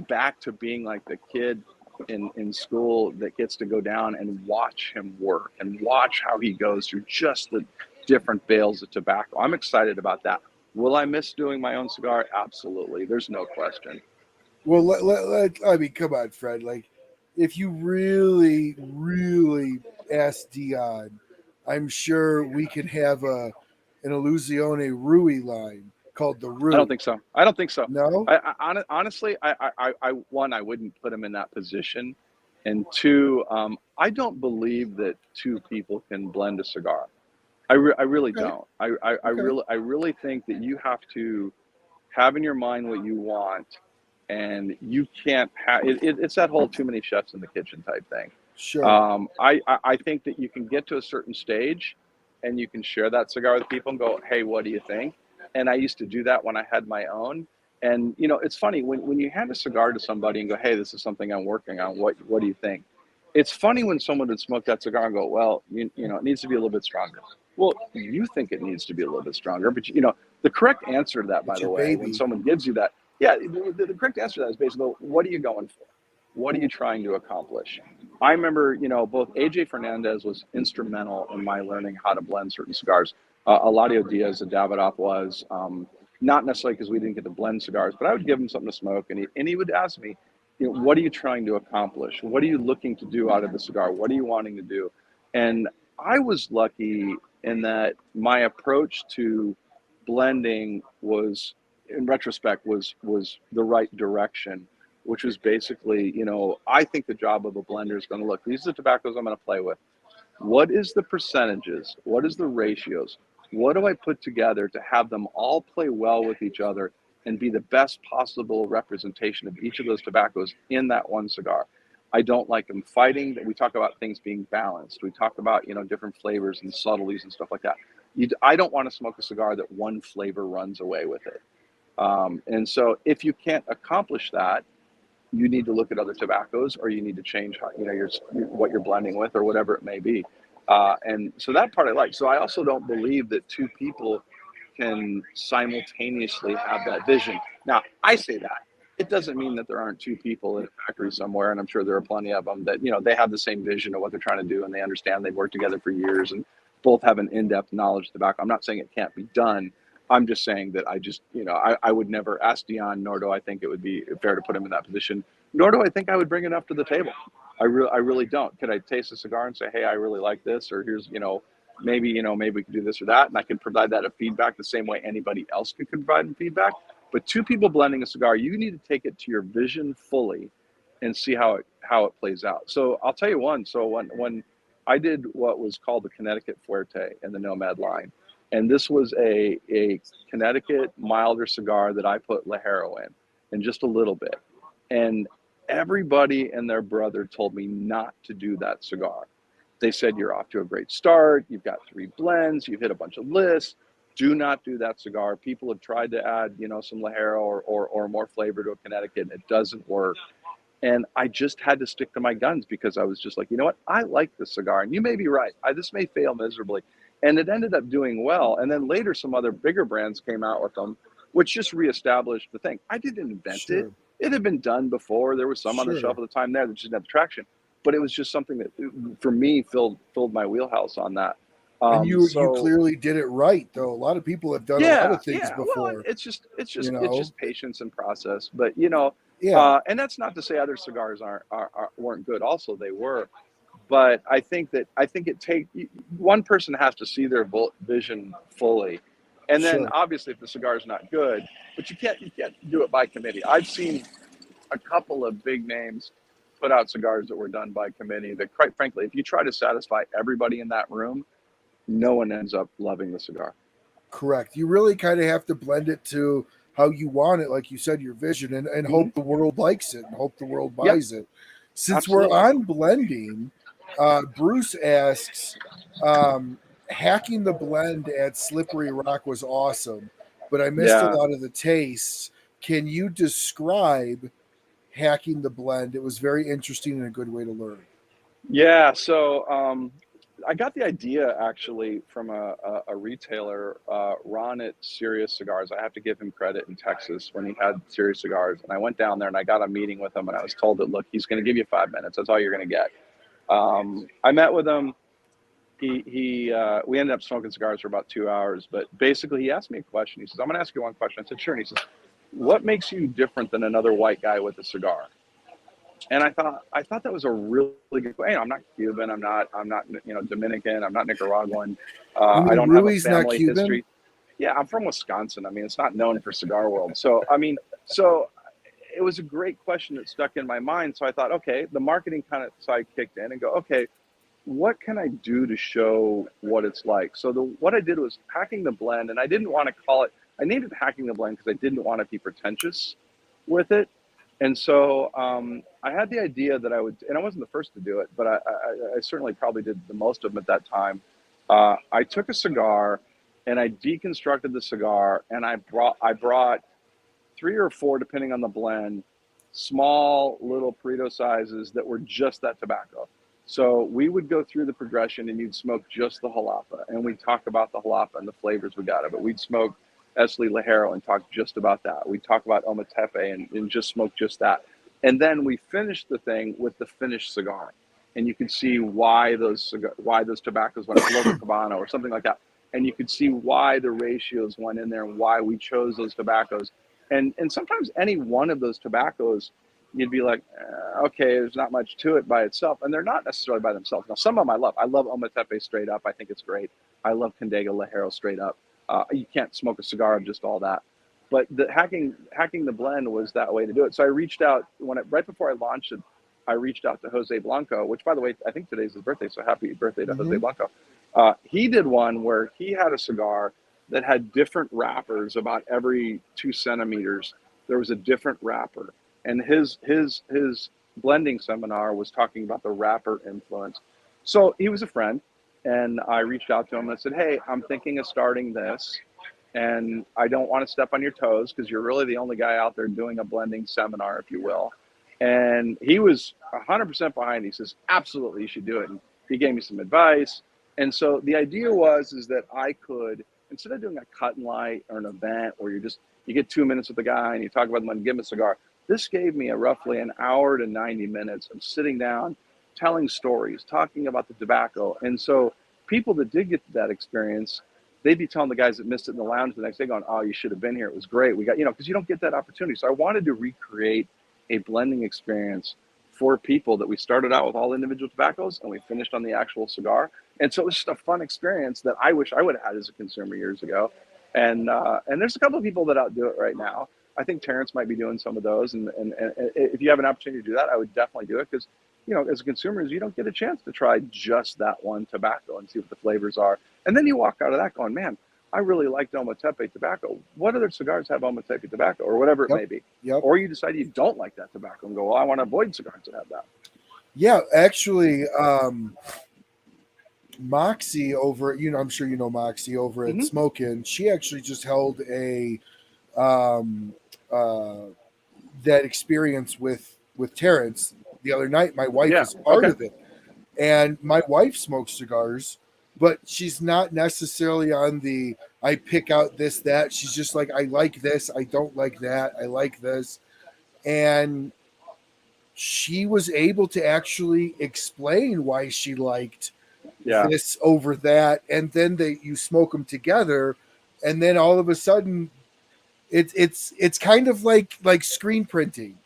back to being like the kid in school that gets to go down and watch him work and watch how he goes through just the different bales of tobacco. I'm excited about that. Will I miss doing my own cigar? Absolutely. There's no question. Well, I mean, come on, Fred. Like, if you really, really ask Dion, I'm sure we could have an Illusione Rewey line called the Rue. I don't think so. No? Honestly, one, I wouldn't put him in that position. And 2, I don't believe that 2 people can blend a cigar. I really don't. I really think that you have to have in your mind what you want, and you can't have it's that whole too many chefs in the kitchen type thing. Sure. I think that you can get to a certain stage and you can share that cigar with people and go, hey, what do you think? And I used to do that when I had my own. And, you know, it's funny when you hand a cigar to somebody and go, hey, this is something I'm working on. What do you think? It's funny when someone would smoke that cigar and go, well, you know, it needs to be a little bit stronger. Well, you think it needs to be a little bit stronger, but you know, the correct answer to that, by It's the your way, baby. when someone gives you that, yeah, the correct answer to that is basically, what are you going for? What are you trying to accomplish? I remember, you know, both AJ Fernandez was instrumental in my learning how to blend certain cigars. Eladio Diaz and Davidoff was, not necessarily because we didn't get to blend cigars, but I would give him something to smoke, and he would ask me, you know, what are you trying to accomplish? What are you looking to do out of the cigar? What are you wanting to do? And I was lucky in that my approach to blending was, in retrospect, was the right direction, which was basically, you know, I think the job of a blender is going to look, these are the tobaccos I'm going to play with. What is the percentages? What is the ratios? What do I put together to have them all play well with each other and be the best possible representation of each of those tobaccos in that one cigar? I don't like them fighting. We talk about things being balanced. We talk about, you know, different flavors and subtleties and stuff like that. I don't want to smoke a cigar that one flavor runs away with it. And so if you can't accomplish that, you need to look at other tobaccos, or you need to change how, you know, what you're blending with, or whatever it may be. And so that part I like. So I also don't believe that two people can simultaneously have that vision. Now, I say that. It doesn't mean that there aren't two people in a factory somewhere, and I'm sure there are plenty of them that, you know, they have the same vision of what they're trying to do, and they understand they've worked together for years, and both have an in-depth knowledge of tobacco. I'm not saying it can't be done. I'm just saying that I would never ask Dion, nor do I think it would be fair to put him in that position, nor do I think I would bring enough to the table. I really don't. Could I taste a cigar and say, hey, I really like this, or here's, maybe we could do this or that, and I can provide that as feedback the same way anybody else could provide feedback. But two people blending a cigar, you need to take it to your vision fully and see how it plays out. So I'll tell you one. So when I did what was called the Connecticut Fuerte in the Nomad line, and this was a Connecticut milder cigar that I put Ligero in, and just a little bit. And everybody and their brother told me not to do that cigar. They said, you're off to a great start. You've got 3 blends. You've hit a bunch of lists. Do not do that cigar. People have tried to add, some Ligero or more flavor to a Connecticut, and it doesn't work. And I just had to stick to my guns, because I was just like, you know what? I like this cigar. And you may be right. This may fail miserably. And it ended up doing well. And then later, some other bigger brands came out with them, which just reestablished the thing. I didn't invent it. It had been done before. There was some on the shelf at the time there that just didn't have the traction. But it was just something that, for me, filled my wheelhouse on that. And you clearly did it right, though. A lot of people have done a lot of things before. Well, it's just patience and process. But and that's not to say other cigars weren't good. Also, they were. But I think it takes one person has to see their vision fully, and then obviously if the cigar is not good, but you can't do it by committee. I've seen a couple of big names put out cigars that were done by committee that, quite frankly, if you try to satisfy everybody in that room, no one ends up loving the cigar. Correct. You really kind of have to blend it to how you want it, like you said, your vision, and hope the world likes it and hope the world buys it. Since we're on blending, Bruce asks, hacking the blend at Slippery Rock was awesome, but I missed a lot of the tastes. Can you describe hacking the blend? It was very interesting and a good way to learn. Yeah, so I got the idea actually from a retailer, Ron at Serious Cigars. I have to give him credit in Texas when he had Serious Cigars. And I went down there and I got a meeting with him, and I was told that, look, he's going to give you 5 minutes. That's all you're going to get. I met with him. We ended up smoking cigars for about 2 hours, but basically he asked me a question. He says, I'm going to ask you one question. I said, sure. And he says, what makes you different than another white guy with a cigar? And I thought that was a really good question. I'm not Cuban. I'm not Dominican. I'm not Nicaraguan. I don't have a family history. Yeah, I'm from Wisconsin. I mean, it's not known for cigar world. So it was a great question that stuck in my mind. So I thought, okay, the marketing kind of side kicked in and go, okay, what can I do to show what it's like? So what I did was hacking the blend, and I didn't want to call it, I named it hacking the blend because I didn't want to be pretentious with it. And so I had the idea that I would, and I wasn't the first to do it, but I certainly probably did the most of them at that time. I took a cigar and I deconstructed the cigar, and I brought 3 3 or 4, depending on the blend, small little Perito sizes that were just that tobacco. So we would go through the progression and you'd smoke just the jalapa, and we'd talk about the jalapa and the flavors we got of it. We'd smoke Esli Ligero and talk just about that. We'd talk about Ometepe and just smoke just that. And then we finished the thing with the finished cigar. And you could see why those tobaccos went Lobo Cabana or something like that. And you could see why the ratios went in there and why we chose those tobaccos. And sometimes any one of those tobaccos, you'd be like, okay, there's not much to it by itself. And they're not necessarily by themselves. Now, some of them I love. I love Ometepe straight up. I think it's great. I love Condega Ligero straight up. You can't smoke a cigar of just all that. But the hacking the blend was that way to do it. So I reached out right before I launched it. I reached out to Jose Blanco, which, by the way, I think today's his birthday. So happy birthday to Jose Blanco. He did one where he had a cigar that had different wrappers. About every 2 centimeters, there was a different wrapper. And his blending seminar was talking about the wrapper influence. So he was a friend, and I reached out to him and I said, hey, I'm thinking of starting this, and I don't want to step on your toes because you're really the only guy out there doing a blending seminar, if you will. And he was 100% behind. He says, absolutely, you should do it. And he gave me some advice. And so the idea is that I could, instead of doing a cut and light or an event where you get 2 minutes with the guy and you talk about them and give him a cigar, this gave me roughly an hour to 90 minutes of sitting down, telling stories, talking about the tobacco. And so people that did get that experience, they'd be telling the guys that missed it in the lounge the next day going, oh, you should have been here. It was great. We got, because you don't get that opportunity. So I wanted to recreate a blending experience for people that we started out with all individual tobaccos and we finished on the actual cigar. And so it was just a fun experience that I wish I would have had as a consumer years ago. And there's a couple of people that outdo it right now. I think Terrence might be doing some of those. And if you have an opportunity to do that, I would definitely do it because, as a consumer, you don't get a chance to try just that one tobacco and see what the flavors are. And then you walk out of that going, man, I really like Ometepe tobacco. What other cigars have Ometepe tobacco or whatever it may be? Yep. Or you decide you don't like that tobacco and go, well, I want to avoid cigars that have that. Yeah, actually, Moxie over, I'm sure you know Moxie over at Smokin', she actually just held a that experience with Terrence the other night. My wife is part of it, and my wife smokes cigars, but she's not necessarily on the I pick out this, that. She's just like, I like this, I don't like that, I like this. And she was able to actually explain why she liked this over that. And then you smoke them together, and then all of a sudden it's kind of like screen printing.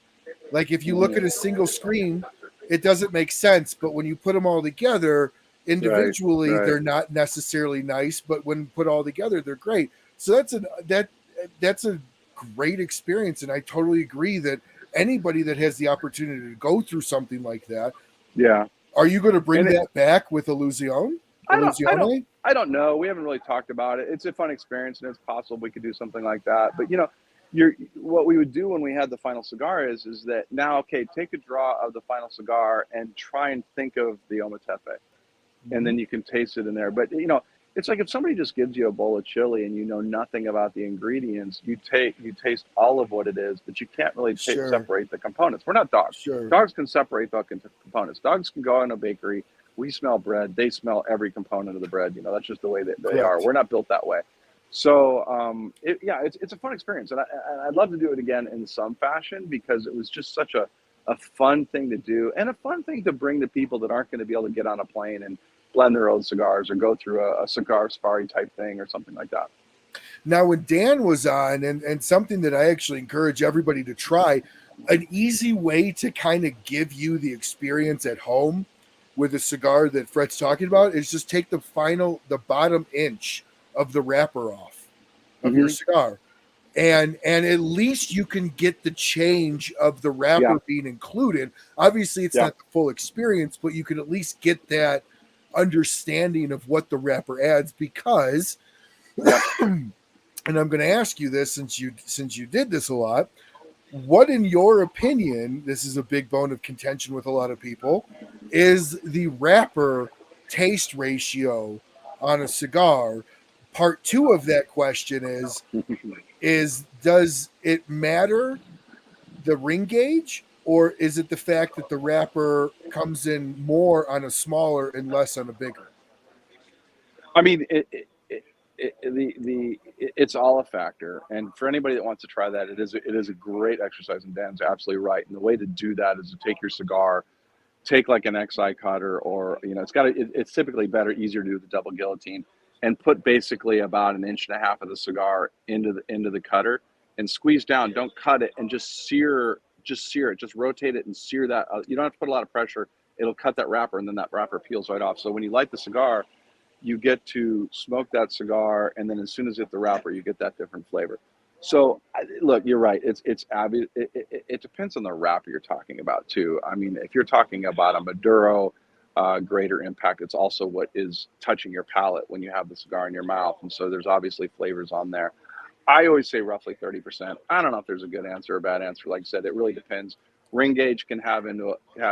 Like if you look at a single screen, it doesn't make sense, but when you put them all together individually, they're not necessarily nice, but when put all together, they're great. So that's a great experience, and I totally agree that anybody that has the opportunity to go through something like that, are you going to bring that back with Illusione? I don't know. We haven't really talked about it. It's a fun experience, and it's possible we could do something like that. But what we would do when we had the final cigar is that now, okay, take a draw of the final cigar and try and think of the Ometepe. And then you can taste it in there. But, it's like if somebody just gives you a bowl of chili and you know nothing about the ingredients, you taste all of what it is, but you can't really separate the components. We're not dogs. Sure. Dogs can separate the components. Dogs can go in a bakery. We smell bread. They smell every component of the bread. That's just the way that they are. We're not built that way. So, it's a fun experience. And I'd love to do it again in some fashion because it was just such a fun thing to do and a fun thing to bring to people that aren't going to be able to get on a plane and blend their own cigars or go through a cigar safari type thing or something like that. Now, when Dan was on, and something that I actually encourage everybody to try, an easy way to kind of give you the experience at home with a cigar that Fred's talking about is just take the bottom inch of the wrapper off of your cigar. And at least you can get the change of the wrapper being included. Obviously, it's not the full experience, but you can at least get that understanding of what the wrapper adds because, and I'm going to ask you this since you did this a lot, what in your opinion, this is a big bone of contention with a lot of people, is the wrapper taste ratio on a cigar part two of that question is does it matter the ring gauge, or is it the fact that the wrapper comes in more on a smaller and less on a bigger? I mean, it's all a factor. And for anybody that wants to try that, it is a great exercise. And Dan's absolutely right. And the way to do that is to take your cigar, take like an XI cutter, or it's typically easier to do the double guillotine, and put basically about 1.5 inches of the cigar into the cutter and squeeze down. Don't cut it, and just sear it. Just rotate it and sear that. You don't have to put a lot of pressure. It'll cut that wrapper, and then that wrapper peels right off. So when you light the cigar, you get to smoke that cigar, and then as soon as you hit the wrapper, you get that different flavor. So look, you're right. It depends on the wrapper you're talking about too. I mean, if you're talking about a Maduro, greater impact, it's also what is touching your palate when you have the cigar in your mouth, and so there's obviously flavors on there. I always say roughly 30%. I don't know if there's a good answer or a bad answer. Like I said, it really depends. Ring gauge can have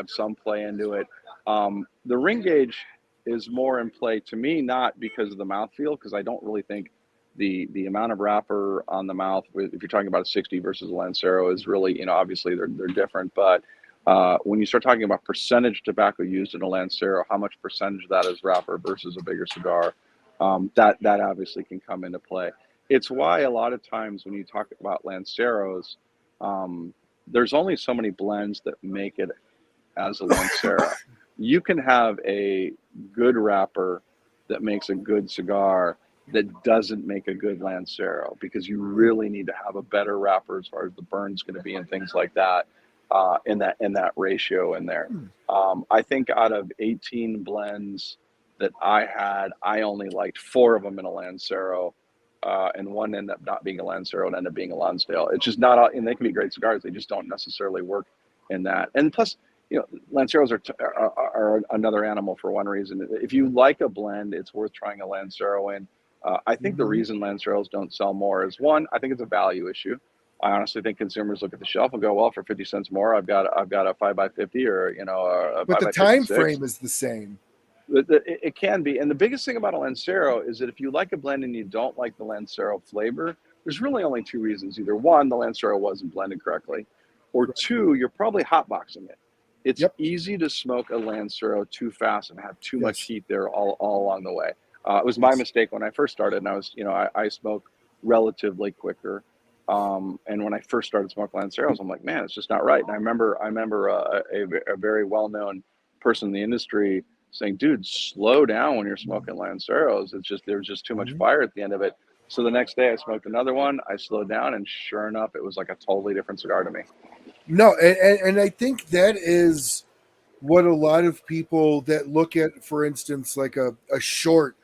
some play into it. The ring gauge is more in play to me, not because of the mouthfeel, because I don't really think the amount of wrapper on the mouth, if you're talking about a 60 versus a Lancero, is really, obviously they're different. But when you start talking about percentage tobacco used in a Lancero, how much percentage of that is wrapper versus a bigger cigar, that obviously can come into play. It's why a lot of times when you talk about Lanceros, there's only so many blends that make it as a Lancero. You can have a good wrapper that makes a good cigar that doesn't make a good Lancero, because you really need to have a better wrapper as far as the burn's going to be and things like that, in that ratio in there. I think out of 18 blends that I had, I only liked 4 of them in a Lancero, and one ended up not being a Lancero and ended up being a Lonsdale. It's just not, and they can be great cigars, they just don't necessarily work in that. And plus, Lanceros are another animal for one reason. If you like a blend, it's worth trying a Lancero in. I think the reason Lanceros don't sell more is, one, I think it's a value issue. I honestly think consumers look at the shelf and go, well, for 50 cents more, I've got a 5x50 or a but 5x56. The time frame is the same. It can be. And the biggest thing about a Lancero is that if you like a blend and you don't like the Lancero flavor, there's really only 2 reasons. Either one, the Lancero wasn't blended correctly, or 2, you're probably hotboxing it. It's easy to smoke a Lancero too fast and have too much heat there all along the way. It was my mistake when I first started, and I was, I smoke relatively quicker. And when I first started smoking Lanceros, I'm like, man, it's just not right. And I remember a very well-known person in the industry saying, dude, slow down when you're smoking Lanceros. There was just too much fire at the end of it. So the next day I smoked another one, I slowed down, and sure enough, it was like a totally different cigar to me. No, and I think that is what a lot of people that look at, for instance, like a short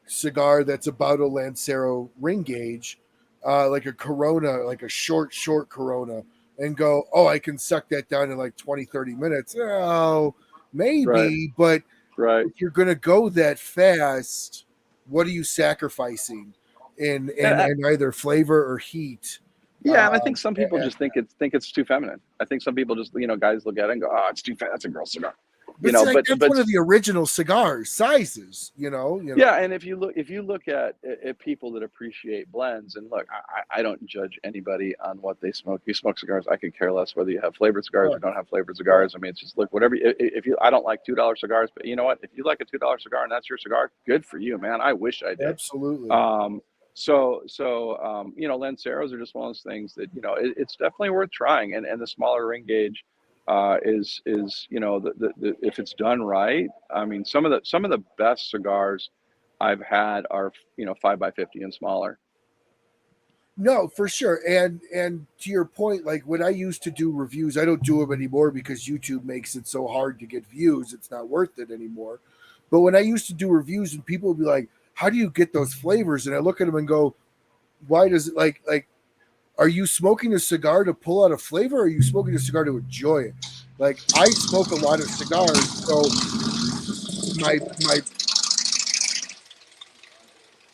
cigar that's about a Lancero ring gauge, like a Corona, like a short Corona, and go, oh, I can suck that down in like 20, 30 minutes. Oh, maybe, but if you're going to go that fast, what are you sacrificing in either flavor or heat? Yeah, and I think some people just think it's too feminine. I think some people just, guys look at it and go, oh, it's too fat. That's a girl cigar. But that's one of the original cigar sizes, Yeah, and if you look at people that appreciate blends, and look, I don't judge anybody on what they smoke. You smoke cigars, I could care less whether you have flavored cigars or don't have flavored cigars. I mean, it's just, look, whatever. I don't like $2 cigars, but you know what? If you like a $2 cigar and that's your cigar, good for you, man. I wish I did. Absolutely. So Lanceros are just one of those things that, it's definitely worth trying. And the smaller ring gauge is if it's done right. I mean, some of the best cigars I've had are 5x50 and smaller. No, for sure. And to your point, like when I used to do reviews, I don't do them anymore because YouTube makes it so hard to get views. It's not worth it anymore. But when I used to do reviews, and people would be like, how do you get those flavors? And I look at them and go, why does it like, are you smoking a cigar to pull out a flavor, or are you smoking a cigar to enjoy it? Like, I smoke a lot of cigars, so my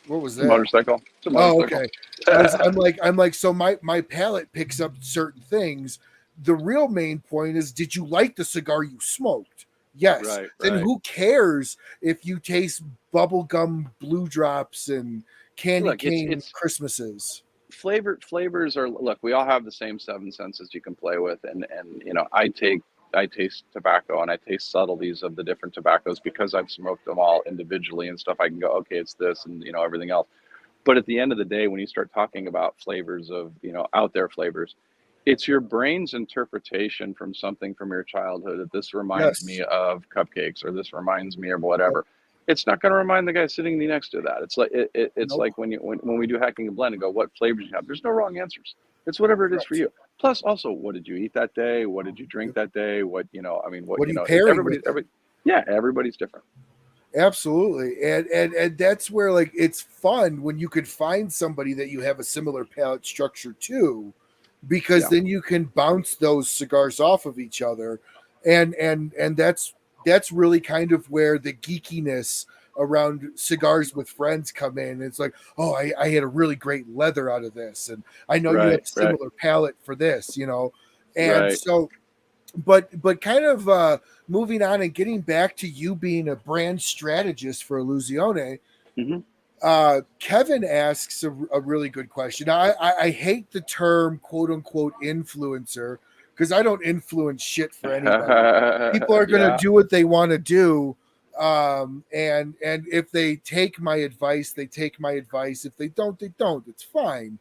what was that? Motorcycle. It's a motorcycle. Oh, okay. I'm like, so my palate picks up certain things. The real main point is, did you like the cigar you smoked? Yes. Right, Then right. who cares if you taste bubblegum blue drops and candy Look, cane it's Christmases? flavors are, look, we all have the same seven senses you can play with, and you know, I taste tobacco and I taste subtleties of the different tobaccos because I've smoked them all individually and stuff. I can go, okay, it's this, and you know, everything else. But at the end of the day, when you start talking about flavors of, you know, out there flavors, it's your brain's interpretation from something from your childhood that this reminds me Yes. of cupcakes or this reminds me of Yep. whatever. It's not going to remind the guy sitting next to that. It's like it's Nope. like when we do hacking and blend and go, what flavors you have? There's no wrong answers. It's whatever it is for Correct. you. Plus, also, what did you eat that day? What did you drink Yep. that day? What, you know? I mean, what, What are you you know? pairing with it? Yeah, everybody's different. Absolutely. And that's where like it's fun when you could find somebody that you have a similar palate structure to, because Yeah, then you can bounce those cigars off of each other. And that's really kind of where the geekiness around cigars with friends come in. It's like, oh, I had a really great leather out of this, and I know you have right, a right, similar palate for this, you know. And right. so but kind of moving on and getting back to you being a brand strategist for Illusione, Hmm. Kevin asks a really good question. I hate the term "quote unquote" influencer because I don't influence shit for anybody. People are going to Yeah, do what they want to do, and if they take my advice, they take my advice. If they don't, they don't. It's fine.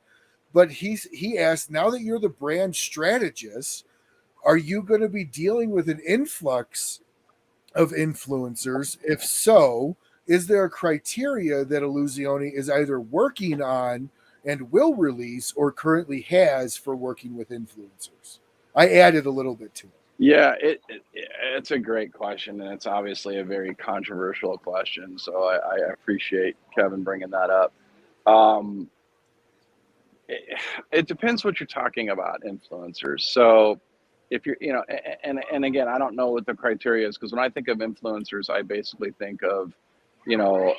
But he asked, now that you're the brand strategist, are you going to be dealing with an influx of influencers? If so, is there a criteria that Illusione is either working on and will release or currently has for working with influencers? I added a little bit to it. yeah. It's a great question, and it's obviously a very controversial question. So I appreciate Kevin bringing that up. Um, it depends what you're talking about, influencers. So if you're, you know, and again, I don't know what the criteria is, because when I think of influencers, I basically think of, you know,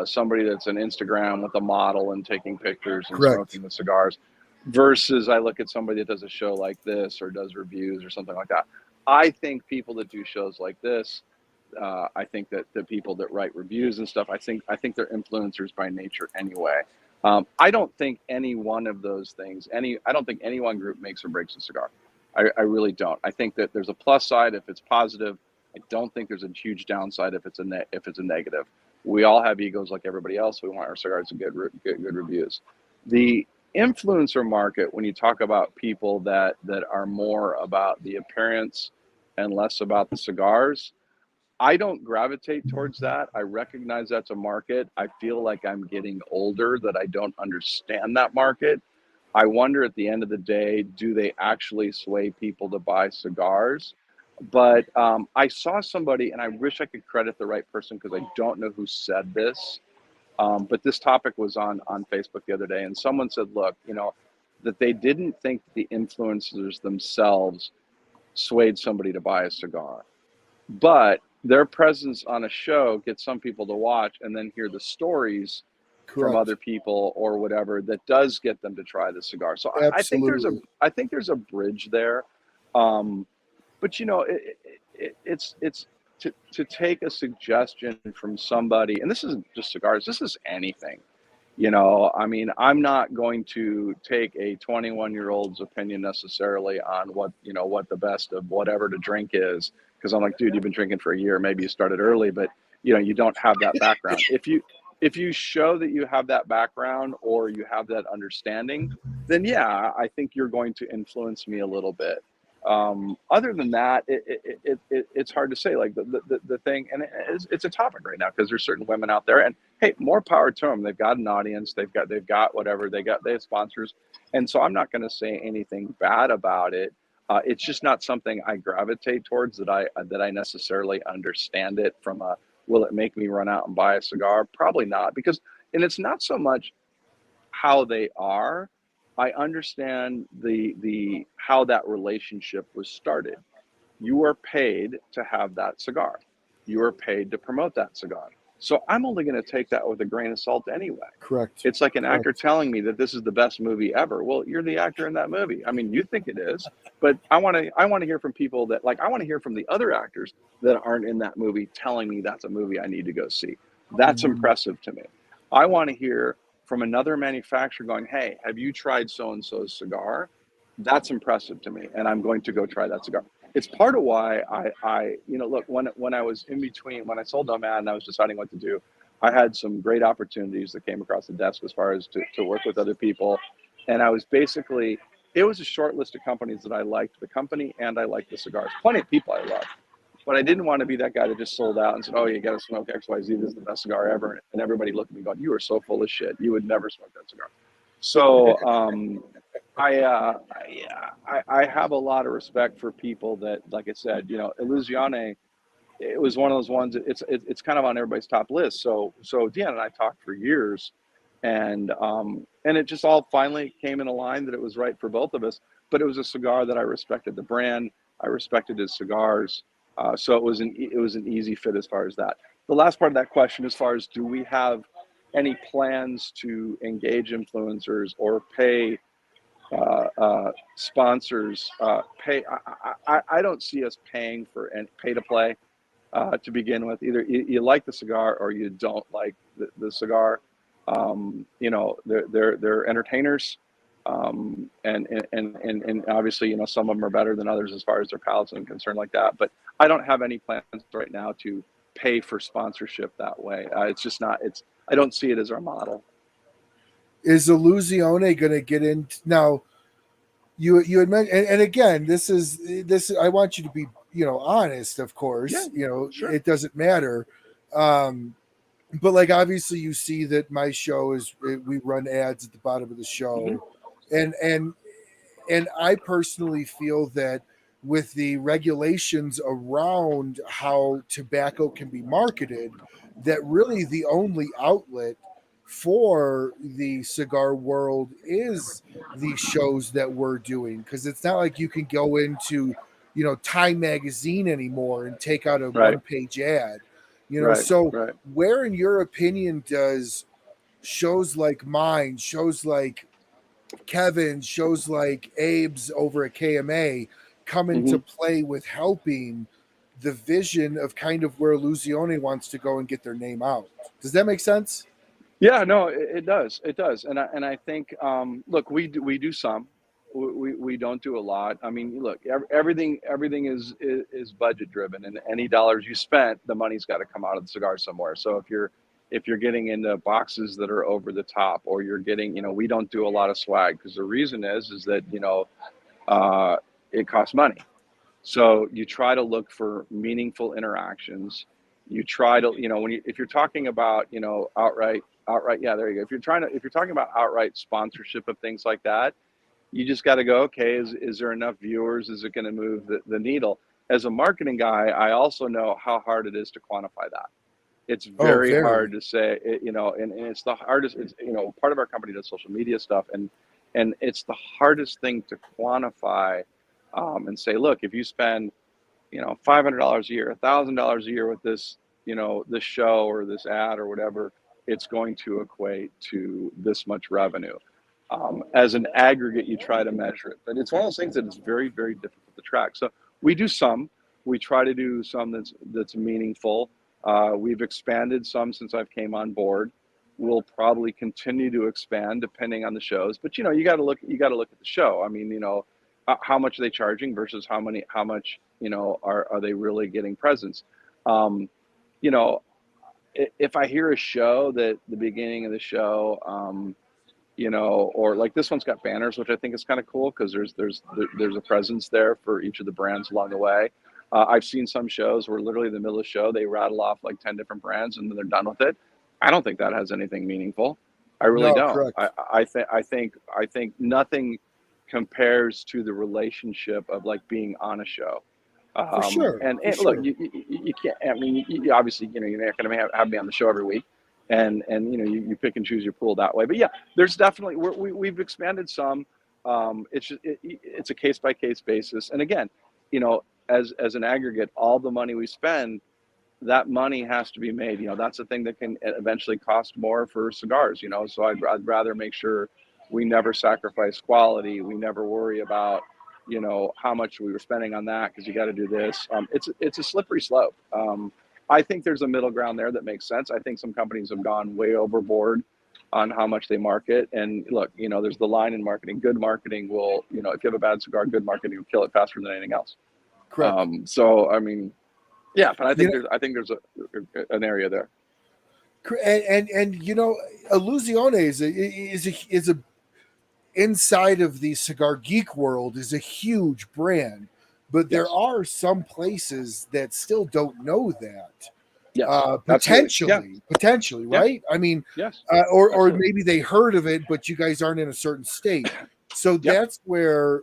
somebody that's an Instagram with a model and taking pictures and Correct. smoking the cigars, versus I look at somebody that does a show like this or does reviews or something like that. I think people that do shows like this, I think that the people that write reviews and stuff, I think they're influencers by nature anyway. I don't think any one of those things, I don't think any one group makes or breaks a cigar. I really don't. I think that there's a plus side if it's positive. I don't think there's a huge downside if it's if it's a negative. We all have egos like everybody else. We want our cigars to get good reviews. The influencer market, when you talk about people that are more about the appearance and less about the cigars, I don't gravitate towards that. I recognize that's a market. I feel like I'm getting older, that I don't understand that market. I wonder at the end of the day, do they actually sway people to buy cigars? But I saw somebody, and I wish I could credit the right person because I don't know who said this. But this topic was on Facebook the other day, and someone said, look, you know, that they didn't think the influencers themselves swayed somebody to buy a cigar, but their presence on a show gets some people to watch and then hear the stories from Correct. other people or whatever that does get them to try the cigar. So Absolutely. I think there's a bridge there. Um, but you know, it's to take a suggestion from somebody, and this isn't just cigars, this is anything. You know, I mean, I'm not going to take a 21-year-old's opinion necessarily on what, you know, what the best of whatever to drink is, because I'm like, dude, you've been drinking for a year, maybe you started early, but you know, you don't have that background. If you show that you have that background or you have that understanding, then yeah, I think you're going to influence me a little bit. Other than that, it's hard to say. Like the thing, and it's a topic right now because there's certain women out there, and hey, more power to them. They've got an audience. They've got whatever they have sponsors, and so I'm not going to say anything bad about it. It's just not something I gravitate towards, that I necessarily understand it from a, will it make me run out and buy a cigar? Probably not, because, and it's not so much how they are. I understand the how that relationship was started. You are paid to have that cigar. You are paid to promote that cigar. So I'm only going to take that with a grain of salt anyway. Correct. It's like an actor telling me that this is the best movie ever. Well, you're the actor in that movie. I mean, you think it is, but I want to hear from people that, like, I want to hear from the other actors that aren't in that movie telling me that's a movie I need to go see. That's impressive to me. I want to hear from another manufacturer going, hey, have you tried so-and-so's cigar? That's impressive to me, and I'm going to go try that cigar. It's part of why I look, when I was in between, when I sold Nomad and I was deciding what to do, I had some great opportunities that came across the desk as far as to work with other people. And I was basically, it was a short list of companies that I liked the company and I liked the cigars. Plenty of people I loved. But I didn't want to be that guy that just sold out and said, oh, you got to smoke XYZ. This is the best cigar ever. And everybody looked at me going, you are so full of shit. You would never smoke that cigar. So I have a lot of respect for people that, like I said, Illusione, it was one of those ones. It's kind of on everybody's top list. So Deanna and I talked for years, and it just all finally came in a line that it was right for both of us. But it was a cigar that I respected the brand. I respected his cigars. So it was an easy fit as far as that. The last part of that question, as far as do we have any plans to engage influencers or pay sponsors? I don't see us paying for and pay to play to begin with. Either you like the cigar or you don't like the cigar. They're entertainers. And obviously, some of them are better than others as far as their palates and concerned like that. But I don't have any plans right now to pay for sponsorship that way. It's just not. I don't see it as our model. Is Illusione going to get in now? You had mentioned, and again, this. I want you to be honest. Of course, Yeah, sure. It doesn't matter. But like obviously, you see that my show we run ads at the bottom of the show, and I personally feel that with the regulations around how tobacco can be marketed, that really the only outlet for the cigar world is the shows that we're doing, because it's not like you can go into Time magazine anymore and take out a one-page ad. So where in your opinion does shows like mine, shows like Kevin, shows like Abe's over at KMA come into play with helping the vision of kind of where Illusione wants to go and get their name out? Does that make sense? Yeah, no, it does. It does. And I think, look, we do some, we don't do a lot. I mean, look, everything is budget driven, and any dollars you spent, the money's got to come out of the cigar somewhere. So if you're getting into boxes that are over the top, or you're getting, we don't do a lot of swag, because the reason is that, it costs money. So you try to look for meaningful interactions. You try to, if you're talking about, outright, yeah, there you go. If you're talking about outright sponsorship of things like that, you just got to go, okay, is there enough viewers? Is it going to move the needle? As a marketing guy, I also know how hard it is to quantify that. It's very hard to say, and it's the hardest. It's, part of our company does social media stuff, and it's the hardest thing to quantify, and say, look, if you spend, $500 a year, $1,000 a year with this, this show or this ad or whatever, it's going to equate to this much revenue. As an aggregate, you try to measure it, but it's one of those things that is very, very difficult to track. So we do some. We try to do some that's meaningful. We've expanded some since I've came on board. We'll probably continue to expand depending on the shows. But you got to look at the show. I mean, how much are they charging versus how much are they really getting presents? If I hear a show that the beginning of the show, or like this one's got banners, which I think is kind of cool, because there's a presence there for each of the brands along the way. I've seen some shows where literally in the middle of the show they rattle off like 10 different brands and then they're done with it. I don't think that has anything meaningful. I really don't. I think nothing compares to the relationship of like being on a show. For sure. And look, you can't. I mean, you obviously, you're not going to have me on the show every week, and you pick and choose your pool that way. But yeah, there's definitely we've expanded some. It's a case by case basis, and again, as an aggregate, all the money we spend, that money has to be made. You know, that's the thing that can eventually cost more for cigars, you know, so I'd rather make sure we never sacrifice quality. We never worry about, you know, how much we were spending on that because you got to do this. It's a slippery slope. I think there's a middle ground there that makes sense. I think some companies have gone way overboard on how much they market. And look, you know, there's the line in marketing. Good marketing will, you know, if you have a bad cigar, good marketing will kill it faster than anything else. Correct. So, I mean, yeah, but I think there's an area there. And you know, Illusione is a inside of the cigar geek world is a huge brand, but there are some places that still don't know that. Yes, potentially, right? I mean, yes, or maybe they heard of it, but you guys aren't in a certain state. So that's where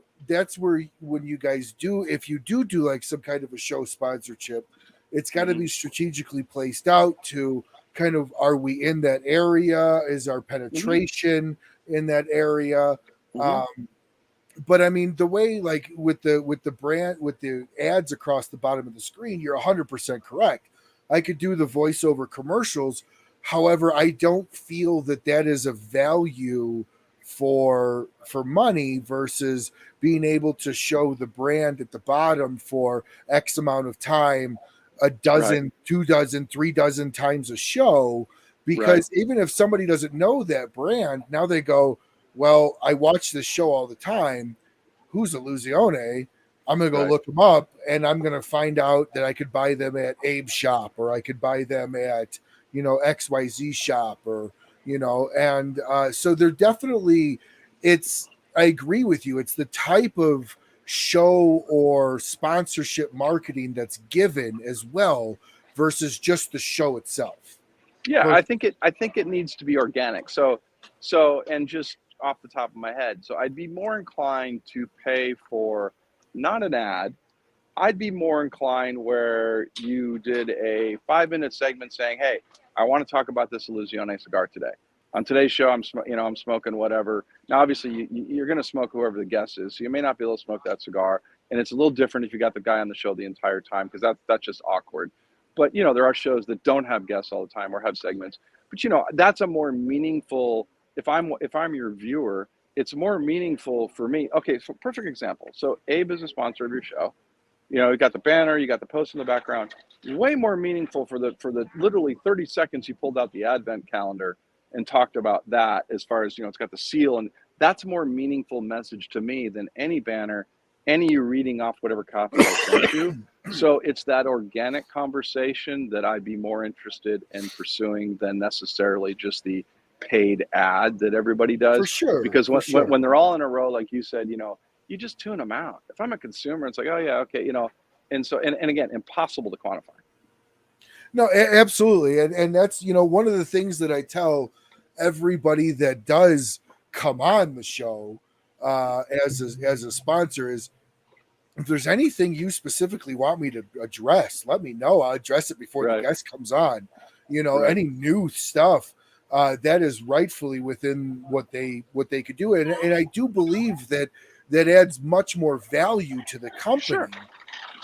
when you guys do, if you do like some kind of a show sponsorship, it's got to be strategically placed out to kind of, are we in that area? Is our penetration in that area? But I mean, the way, like with the brand, with the ads across the bottom of the screen, you're 100% correct. I could do the voiceover commercials. However, I don't feel that is a value for money versus being able to show the brand at the bottom for X amount of time, a dozen, 2 dozen, 3 dozen times a show. Because even if somebody doesn't know that brand, now they go, well, I watch this show all the time. Who's Illusione? I'm going to go look them up, and I'm going to find out that I could buy them at Abe's shop, or I could buy them at, you know, XYZ shop, or, you know, and so they're definitely, I agree with you. It's the type of show or sponsorship marketing that's given as well versus just the show itself. Yeah, I think it needs to be organic. So, and just off the top of my head, so I'd be more inclined to pay for not an ad. I'd be more inclined where you did a 5-minute segment saying, "Hey, I want to talk about this Illusione cigar today. On today's show, I'm smoking whatever." Now, obviously, you're going to smoke whoever the guest is, so you may not be able to smoke that cigar. And it's a little different if you got the guy on the show the entire time, because that's just awkward. But you know, there are shows that don't have guests all the time or have segments. But you know, that's a more meaningful. If I'm your viewer, it's more meaningful for me. Okay, so perfect example. So Abe is a sponsor of your show. You know, you got the banner, you got the post in the background. Way more meaningful for the literally 30 seconds you pulled out the advent calendar and talked about that, as far as, you know, it's got the seal, and that's more meaningful message to me than any banner, any you reading off whatever copy I sent you. So it's that organic conversation that I'd be more interested in pursuing than necessarily just the paid ad that everybody does. For sure. Because when they're all in a row, like you said, you know, you just tune them out. If I'm a consumer, it's like, oh yeah, okay, you know, and so, and again, impossible to quantify. No, absolutely. And that's, you know, one of the things that I tell everybody that does come on the show as a sponsor is, if there's anything you specifically want me to address, let me know. I'll address it before the guest comes on. You know, any new stuff that is rightfully within what they could do. And I do believe that adds much more value to the company.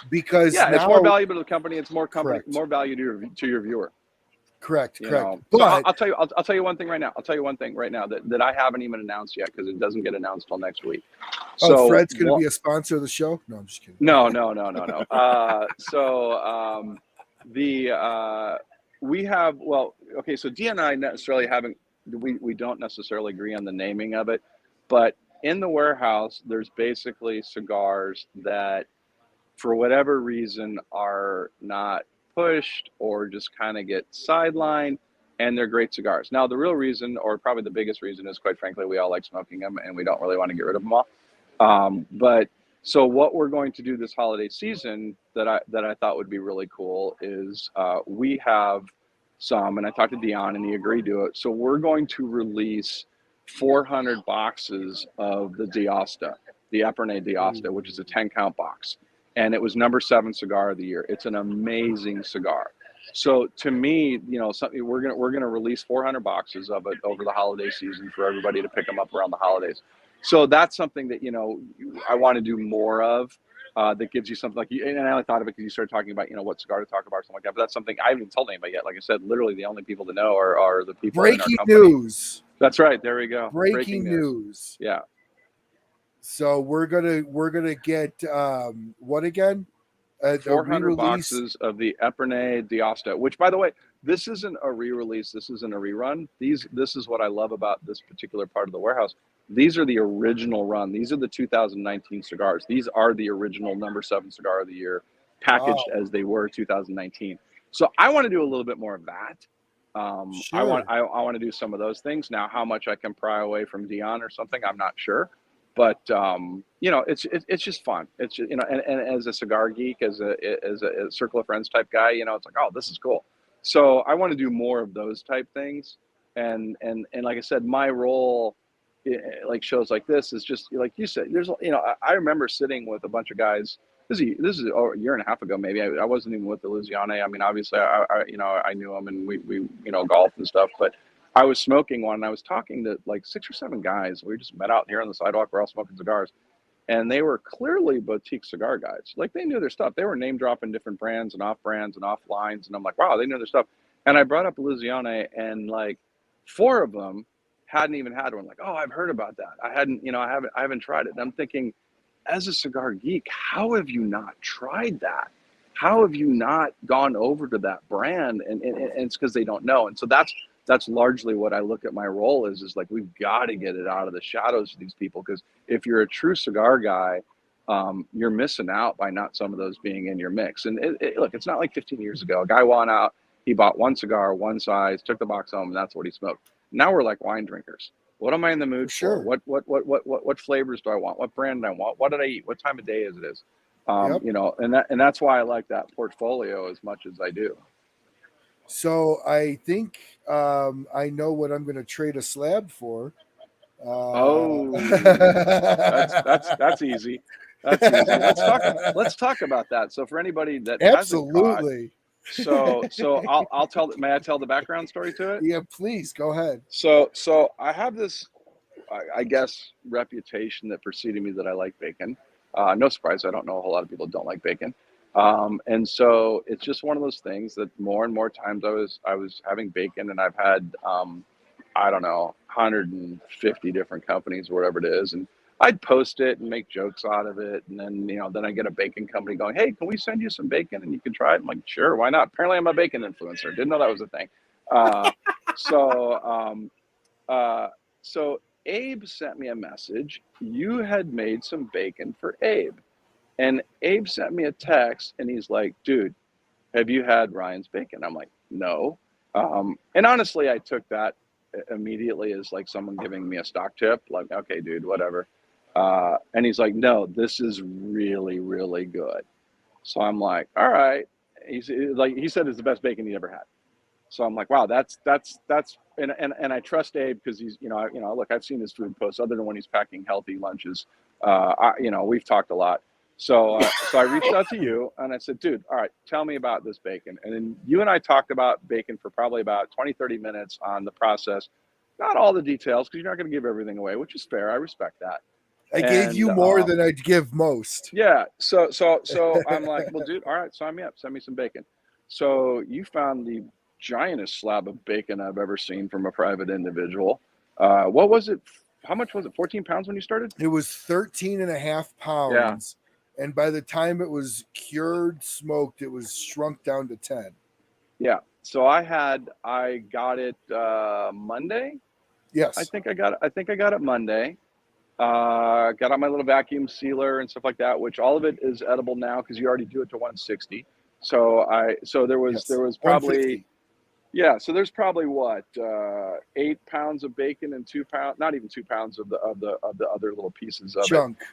Because it's more valuable to the company. It's more more value to your viewer. Correct. Know? But so I'll tell you one thing right now. That I haven't even announced yet, because it doesn't get announced till next week. So Fred's going to be a sponsor of the show? No, I'm just kidding. No. We have, so Dee and I necessarily we don't necessarily agree on the naming of it, but in the warehouse, there's basically cigars that, for whatever reason, are not pushed or just kind of get sidelined, and they're great cigars. Now, the real reason, or probably the biggest reason, is, quite frankly, we all like smoking them and we don't really want to get rid of them all. But so what we're going to do this holiday season that I thought would be really cool is we have some, and I talked to Dion and he agreed to it. So we're going to release 400 boxes of the D'Asta, the Epernay D'Asta, which is a 10-count box. And it was number 7 cigar of the year. It's an amazing cigar. So to me, you know, we're gonna release 400 boxes of it over the holiday season for everybody to pick them up around the holidays. So that's something that, you know, I want to do more of. that gives you something like you. And I only thought of it because you started talking about, what cigar to talk about or something like that. But that's something I haven't even told anybody yet. Like I said, literally the only people to know are the people in our Breaking company. news. That's right. There we go. Breaking news. Yeah. So we're gonna get what again? 400 boxes of the Epernay d'Aosta, which, by the way, this isn't a re-release. This isn't a rerun. This is what I love about this particular part of the warehouse. These are the original run. These are the 2019 cigars. These are the original number 7 cigar of the year, packaged as they were 2019. So I want to do a little bit more of that. Sure. I want to do some of those things. Now, how much I can pry away from Dion or something, I'm not sure. But it's just fun. It's just, and as a cigar geek, as a circle of friends type guy, it's like, oh, this is cool. So I want to do more of those type things. And like I said, my role, like shows like this, is just like you said. There's I remember sitting with a bunch of guys. This is a year and a half ago, maybe. I wasn't even with Illusione. I mean, obviously, I knew them, and we golfed and stuff, but I was smoking one, and I was talking to like 6 or 7 guys. We just met out here on the sidewalk. We're all smoking cigars. And they were clearly boutique cigar guys. Like, they knew their stuff. They were name dropping different brands and off lines. And I'm like, wow, they knew their stuff. And I brought up Illusione, and like 4 of them hadn't even had one. Like, oh, I've heard about that. I haven't tried it. And I'm thinking, as a cigar geek, how have you not tried that? How have you not gone over to that brand? And it's because they don't know. And so that's largely what I look at my role is like, we've got to get it out of the shadows of these people. Because if you're a true cigar guy, you're missing out by not some of those being in your mix. And look, it's not like 15 years ago. A guy went out, he bought one cigar, one size, took the box home, and that's what he smoked. Now we're like wine drinkers. What am I in the mood for? What flavors do I want? What brand do I want? What did I eat? What time of day is it? And that's why I like that portfolio as much as I do. So I think I know what I'm going to trade a slab for. That's easy. That's easy. Let's talk about that. So for anybody that absolutely. So I'll tell. May I tell the background story to it? Yeah, please go ahead. So I have this, I guess, reputation that preceded me that I like bacon. No surprise, I don't know a whole lot of people don't like bacon. And so it's just one of those things that more and more times I was having bacon, and I've had, 150 different companies or whatever it is. And I'd post it and make jokes out of it. And then, then I get a bacon company going, hey, can we send you some bacon and you can try it? I'm like, sure, why not? Apparently I'm a bacon influencer. Didn't know that was a thing. So Abe sent me a message. You had made some bacon for Abe. And Abe sent me a text, and he's like, dude, have you had Ryan's bacon? I'm like, no. And honestly, I took that immediately as like someone giving me a stock tip, like, okay, dude, whatever. And he's like, no, this is really, really good. So I'm like, all right. He said it's the best bacon he ever had. So I'm like, wow, that's, and I trust Abe because he's, look, I've seen his food posts other than when he's packing healthy lunches. We've talked a lot. So I reached out to you and I said, dude, all right, tell me about this bacon. And then you and I talked about bacon for probably about 20, 30 minutes on the process. Not all the details, because you're not going to give everything away, which is fair. I respect that. I gave you more than I'd give most. Yeah. So I'm like, well, dude, all right, sign me up. Send me some bacon. So you found the giantest slab of bacon I've ever seen from a private individual. What was it? How much was it? 14 pounds when you started? It was 13 and a half pounds. Yeah. And by the time it was cured, smoked, it was shrunk down to 10. Yeah. So I got it Monday. Yes. I think I got it Monday. Got out my little vacuum sealer and stuff like that, which all of it is edible now because you already do it to 160. So there was probably, yeah. So there's probably 8 pounds of bacon and 2 pounds, not even 2 pounds of the other little pieces of chunk. It.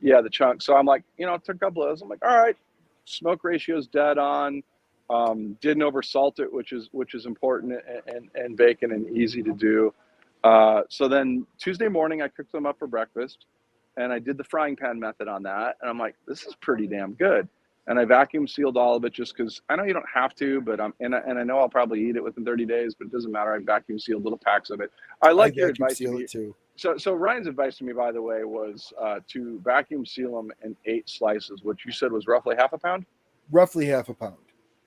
Yep. The chunk. So I'm like, took a couple of those. I'm like, all right, smoke ratio's dead on. Didn't oversalt it, which is important and bacon and easy to do. So then Tuesday morning I cooked them up for breakfast, and I did the frying pan method on that. And I'm like, this is pretty damn good. And I vacuum sealed all of it just because I know you don't have to, but and I know I'll probably eat it within 30 days, but it doesn't matter. I vacuum sealed little packs of it. I like your advice. Seal it too. So Ryan's advice to me, by the way, was to vacuum seal them in 8 slices, which you said was roughly half a pound. Roughly half a pound.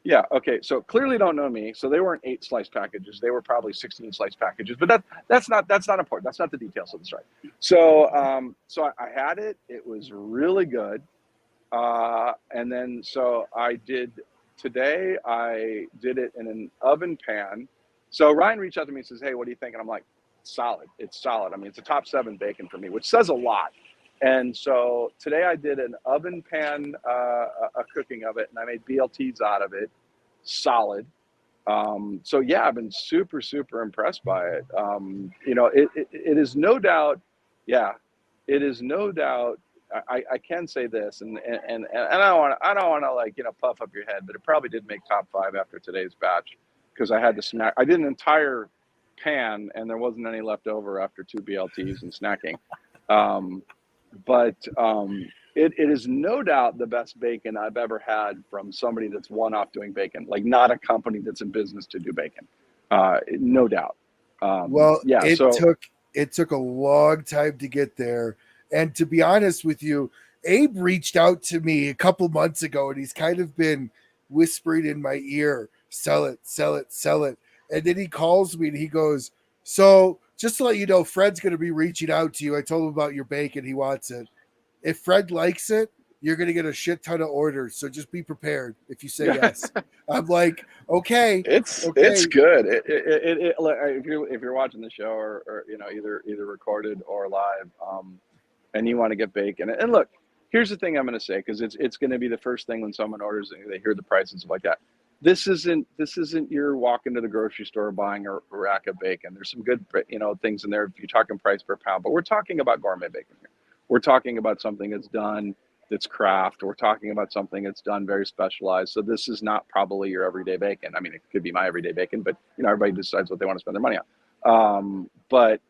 Yeah. Okay. So clearly don't know me. So they weren't 8 slice packages. They were probably 16 slice packages. But that's not important. That's not the details of the story. So I had it. It was really good. And then so I did today. I did it in an oven pan. So Ryan reached out to me and says, "Hey, what do you think?" And I'm like, "Solid. It's solid. I mean, it's a top 7 bacon for me," which says a lot. And so today I did an oven pan a cooking of it, and I made BLTs out of it. Solid. So yeah, I've been super impressed by it. It is no doubt. Yeah, it is no doubt. I can say this, and I don't want to like puff up your head, but it probably did make top 5 after today's batch because I had to snack. I did an entire pan, and there wasn't any left over after 2 BLTs and snacking. But it is no doubt the best bacon I've ever had from somebody that's one-off doing bacon, like not a company that's in business to do bacon. No doubt. Well, yeah. It took a long time to get there. And to be honest with you, Abe reached out to me a couple months ago, and he's kind of been whispering in my ear, "Sell it, sell it, sell it." And then he calls me and he goes, "So just to let you know, Fred's going to be reaching out to you. I told him about your bacon. He wants it. If Fred likes it, you're going to get a shit ton of orders. So just be prepared if you say yes." I'm like, okay. It's good. If you're watching the show or either recorded or live, and you want to get bacon, and look, here's the thing I'm going to say, because it's going to be the first thing when someone orders and they hear the price and stuff like that. This isn't your walk into the grocery store buying a rack of bacon. There's some good things in there if you're talking price per pound, but we're talking about gourmet bacon here. We're talking about something that's craft. We're talking about something that's done very specialized. So this is not probably your everyday bacon. I mean, it could be my everyday bacon, but everybody decides what they want to spend their money on. But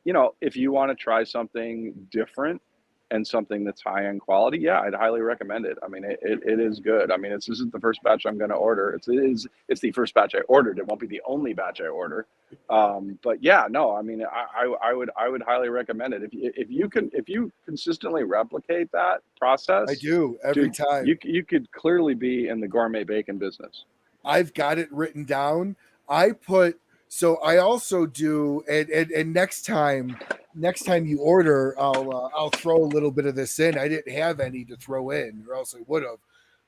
if you want to try something different and something that's high end quality, yeah, I'd highly recommend it. I mean, it is good. I mean, this isn't the first batch I'm going to order. It's the first batch I ordered. It won't be the only batch I order. But yeah, no, I mean, I would highly recommend it. If you consistently replicate that process, I do every time. You could clearly be in the gourmet bacon business. I've got it written down. So I also do, and next time you order, I'll throw a little bit of this in. I didn't have any to throw in, or else I would have.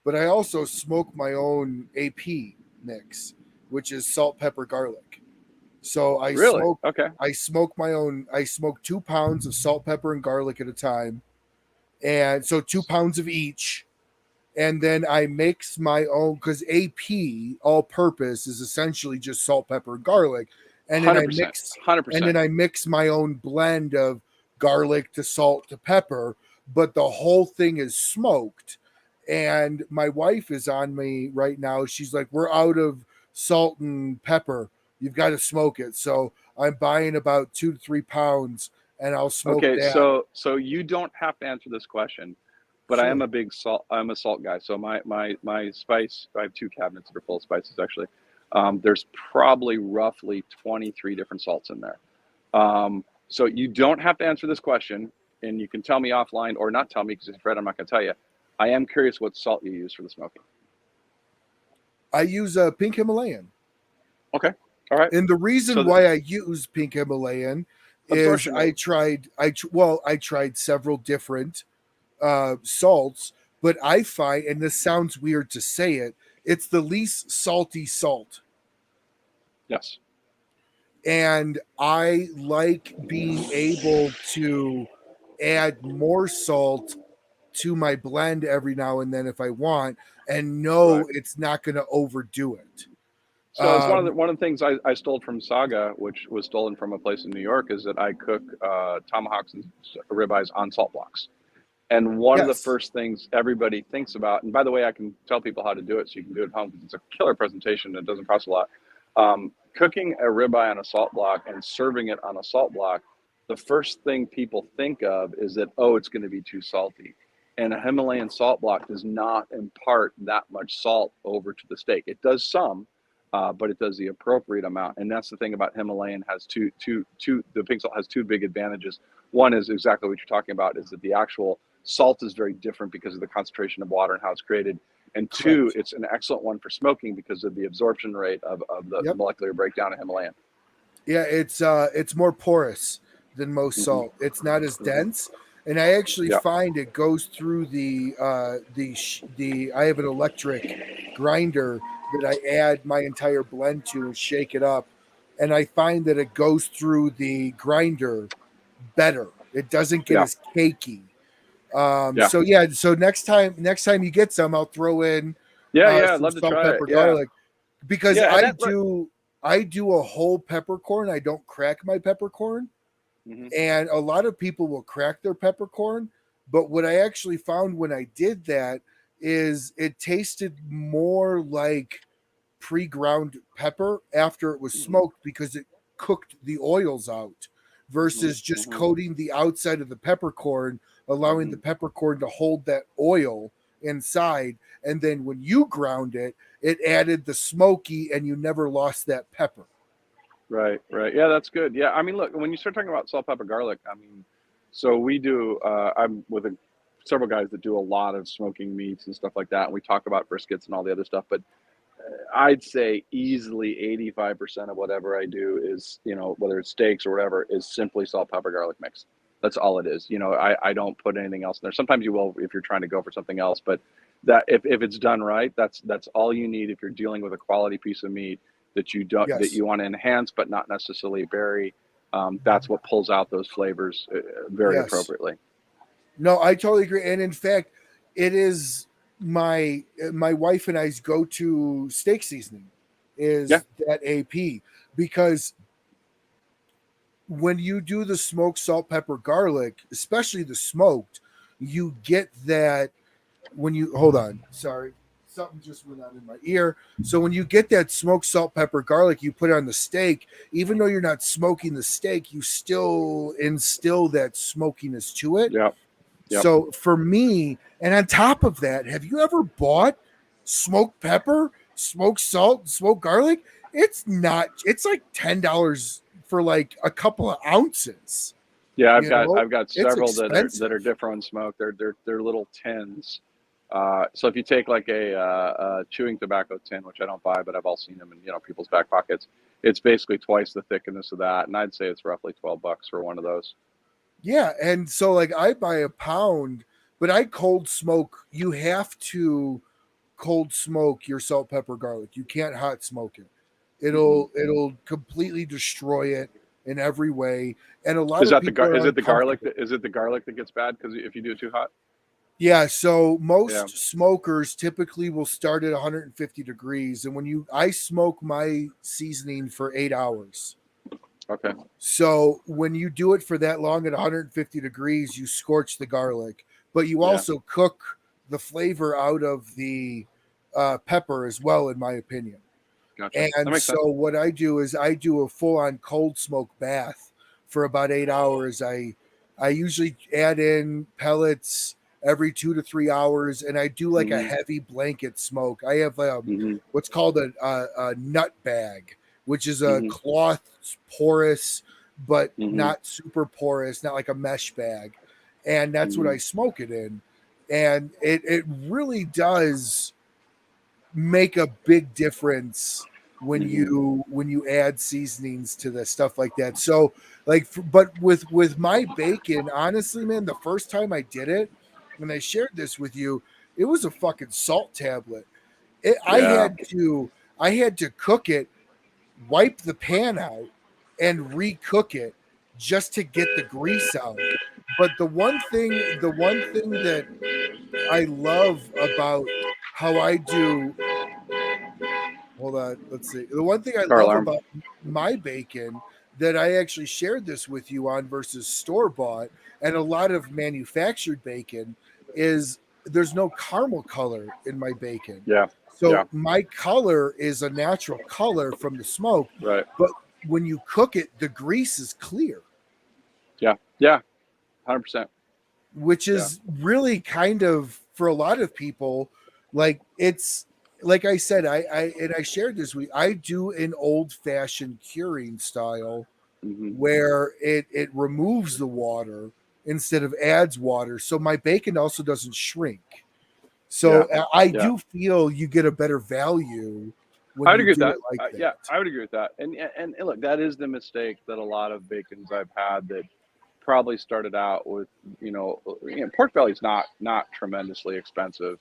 But I also smoke my own AP mix, which is salt, pepper, garlic. So I smoke my own. I smoke 2 pounds of salt, pepper, and garlic at a time, and so 2 pounds of each. And then I mix my own, because AP all purpose is essentially just salt, pepper, and garlic. And then 100%. And then I mix my own blend of garlic to salt to pepper, but the whole thing is smoked. And my wife is on me right now. She's like, "We're out of salt and pepper. You've got to smoke it." So I'm buying about 2 to 3 pounds, and I'll smoke that. Okay, so you don't have to answer this question. But sure. I'm a salt guy. So my spice, I have 2 cabinets that are full of spices actually. There's probably roughly 23 different salts in there. So you don't have to answer this question, and you can tell me offline or not tell me, because if Fred, I'm not going to tell you. I am curious what salt you use for the smoking. I use a pink Himalayan. Okay. All right. And the reason why I use pink Himalayan is I tried several different salts, but I find, and this sounds weird to say it, it's the least salty salt. Yes. And I like being able to add more salt to my blend every now and then if I want, and it's not going to overdo it. So it's one of the things I stole from Saga, which was stolen from a place in New York, is that I cook tomahawks and ribeyes on salt blocks. And one of the first things everybody thinks about, and by the way, I can tell people how to do it so you can do it at home, because it's a killer presentation. It doesn't cost a lot. Cooking a ribeye on a salt block and serving it on a salt block, the first thing people think of is that, it's going to be too salty. And a Himalayan salt block does not impart that much salt over to the steak. It does some, but it does the appropriate amount. And that's the thing about Himalayan has the pink salt has two big advantages. One is exactly what you're talking about, is that the actual salt is very different because of the concentration of water and how it's created. And two, Correct. it's an excellent one for smoking because of the absorption rate of the Yep. molecular breakdown of Himalayan. Yeah, it's more porous than most salt. It's not as dense, and I actually Yeah. find it goes through the I have an electric grinder that I add my entire blend to and shake it up, and I find that it goes through the grinder better. It doesn't get Yeah. as cakey. Yeah. So next time you get some, I'll throw in Yeah. I'd some love to salt, try it. pepper, Yeah. garlic, because Yeah. I do a whole peppercorn. I don't crack my peppercorn. Mhm. And a lot of people will crack their peppercorn. But what I actually found when I did that is it tasted more like pre-ground pepper after it was smoked because it cooked the oils out versus just coating the outside of the peppercorn, allowing the peppercorn to hold that oil inside. And then when you ground it, it added the smoky and you never lost that pepper. Right. Yeah, that's good. Yeah, I mean, look, when you start talking about salt, pepper, garlic, I mean, so we do. I'm with several guys that do a lot of smoking meats and stuff like that, and we talk about briskets and all the other stuff. But I'd say easily 85% of whatever I do is, whether it's steaks or whatever, is simply salt, pepper, garlic mix. That's all it is. I don't put anything else in there. Sometimes you will if you're trying to go for something else, but that if it's done right, that's all you need if you're dealing with a quality piece of meat that you don't that Yes. you want to enhance but not necessarily bury. That's what pulls out those flavors very Yes. appropriately. No, I totally agree. And in fact, it is my wife and I's go-to steak seasoning is that AP, because when you do the smoked salt, pepper, garlic, especially the smoked, you get that when you hold on, sorry, something just went on in my ear. So when you get that smoked salt, pepper, garlic, you put it on the steak, even though you're not smoking the steak, you still instill that smokiness to it. Yep. So for me, and on top of that, have you ever bought smoked pepper, smoked salt, smoked garlic? It's like $10 for like a couple of ounces. Yeah, I've got several that are different smoke. They're little tins. So if you take like a chewing tobacco tin, which I don't buy, but I've all seen them in people's back pockets, it's basically twice the thickness of that, and I'd say it's roughly $12 for one of those. Yeah, and so like I buy a pound, but I cold smoke. You have to cold smoke your salt, pepper, garlic. You can't hot smoke it. It'll completely destroy it in every way. And a lot Is of that people are is it the garlic? uncomfortable. Is it the garlic that gets bad because if you do it too hot? Yeah, so most Yeah. smokers typically will start at 150 degrees, and I smoke my seasoning for 8 hours. Okay. So when you do it for that long at 150 degrees, you scorch the garlic, but you also cook the flavor out of the pepper as well, in my opinion. Gotcha. And so what I do is I do a full-on cold smoke bath for about 8 hours. I usually add in pellets every 2 to 3 hours, and I do like a heavy blanket smoke. I have what's called a nut bag, which is a cloth porous but not super porous, not like a mesh bag, and that's what I smoke it in, and it really does make a big difference when you add seasonings to the stuff like that. So but with my bacon, honestly, man, the first time I did it, when I shared this with you, it was a fucking salt tablet. I had to cook it, wipe the pan out, and recook it just to get the grease out. But the one thing that I love about how I do, hold on, let's see. The one thing I love about my bacon that I actually shared this with you on versus store bought and a lot of manufactured bacon is there's no caramel color in my bacon. Yeah. So my color is a natural color from the smoke. Right. But when you cook it, the grease is clear. Yeah. 100%. Which is really kind of, for a lot of people, like it's like I said, I shared this with you, I do an old fashioned curing style Hmm. where it removes the water instead of adds water, so my bacon also doesn't shrink. Yeah. So I Yeah. do feel you get a better value I when would you agree with do it that. like Yeah, that. I would agree with that. And look, that is the mistake that a lot of bacons I've had that probably started out with, pork belly's not tremendously expensive.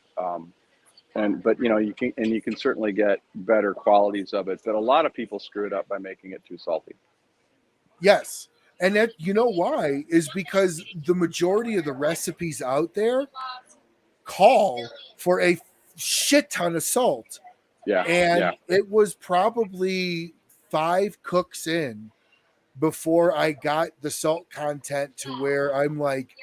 And but you can certainly get better qualities of it. But a lot of people screw it up by making it too salty. Yes. And that, you know why, is because the majority of the recipes out there call for a shit ton of salt. Yeah, yeah. And it was probably 5 cooks in before I got the salt content to where I'm like,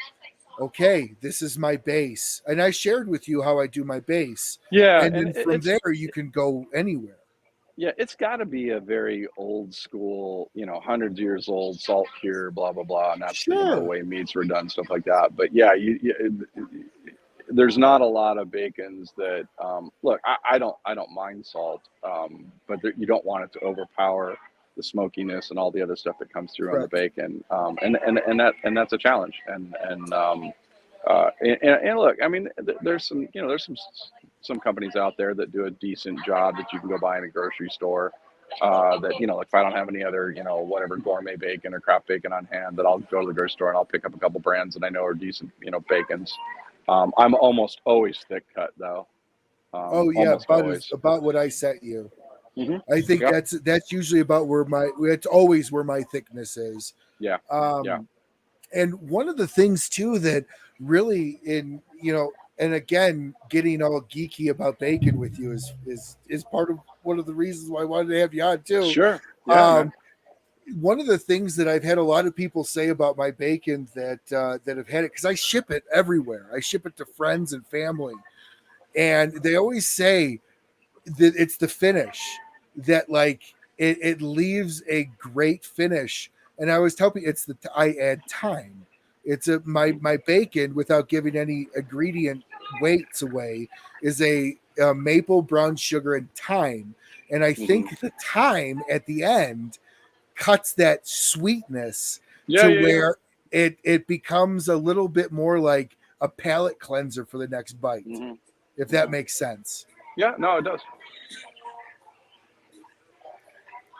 okay, this is my base. And I shared with you how I do my base. Yeah, And and then from there, you can go anywhere. it's got to be a very old school, hundreds of years old salt cure, blah blah blah, and that's the Sure. way meats were done, stuff like that. But yeah, there's not a lot of bacons that look. I don't mind salt, but you don't want it to overpower the smokiness and all the other stuff that comes through on the Correct. bacon, and that's a challenge. And look, I mean, there's some companies out there that do a decent job that you can go buy in a grocery store. That like if I don't have any other whatever gourmet bacon or craft bacon on hand, that I'll go to the grocery store and I'll pick up a couple brands that I know are decent bacons. I'm almost always thick cut though. Oh yeah, Almost always. about what I sent you. Hmm. I think Yep. that's usually about where it's always where my thickness is. Yeah. Yeah. Um, and one of the things too that really and again, getting all geeky about bacon with you is part of one of the reasons why I wanted to have you on too. Sure. Yeah, man. Um, one of the things that I've had a lot of people say about my bacon that have had it, because I ship it everywhere. I ship it to friends and family, and they always say that it's the finish that like it leaves a great finish. And I always tell people I add time. It's my bacon, without giving any ingredient weights away, is a maple brown sugar and thyme. And I Hmm. think the thyme at the end cuts that sweetness Yeah. to Yeah. Yeah. where it becomes a little bit more like a palate cleanser for the next bite, Hmm. if that Hmm. makes sense. Yeah. No, it does.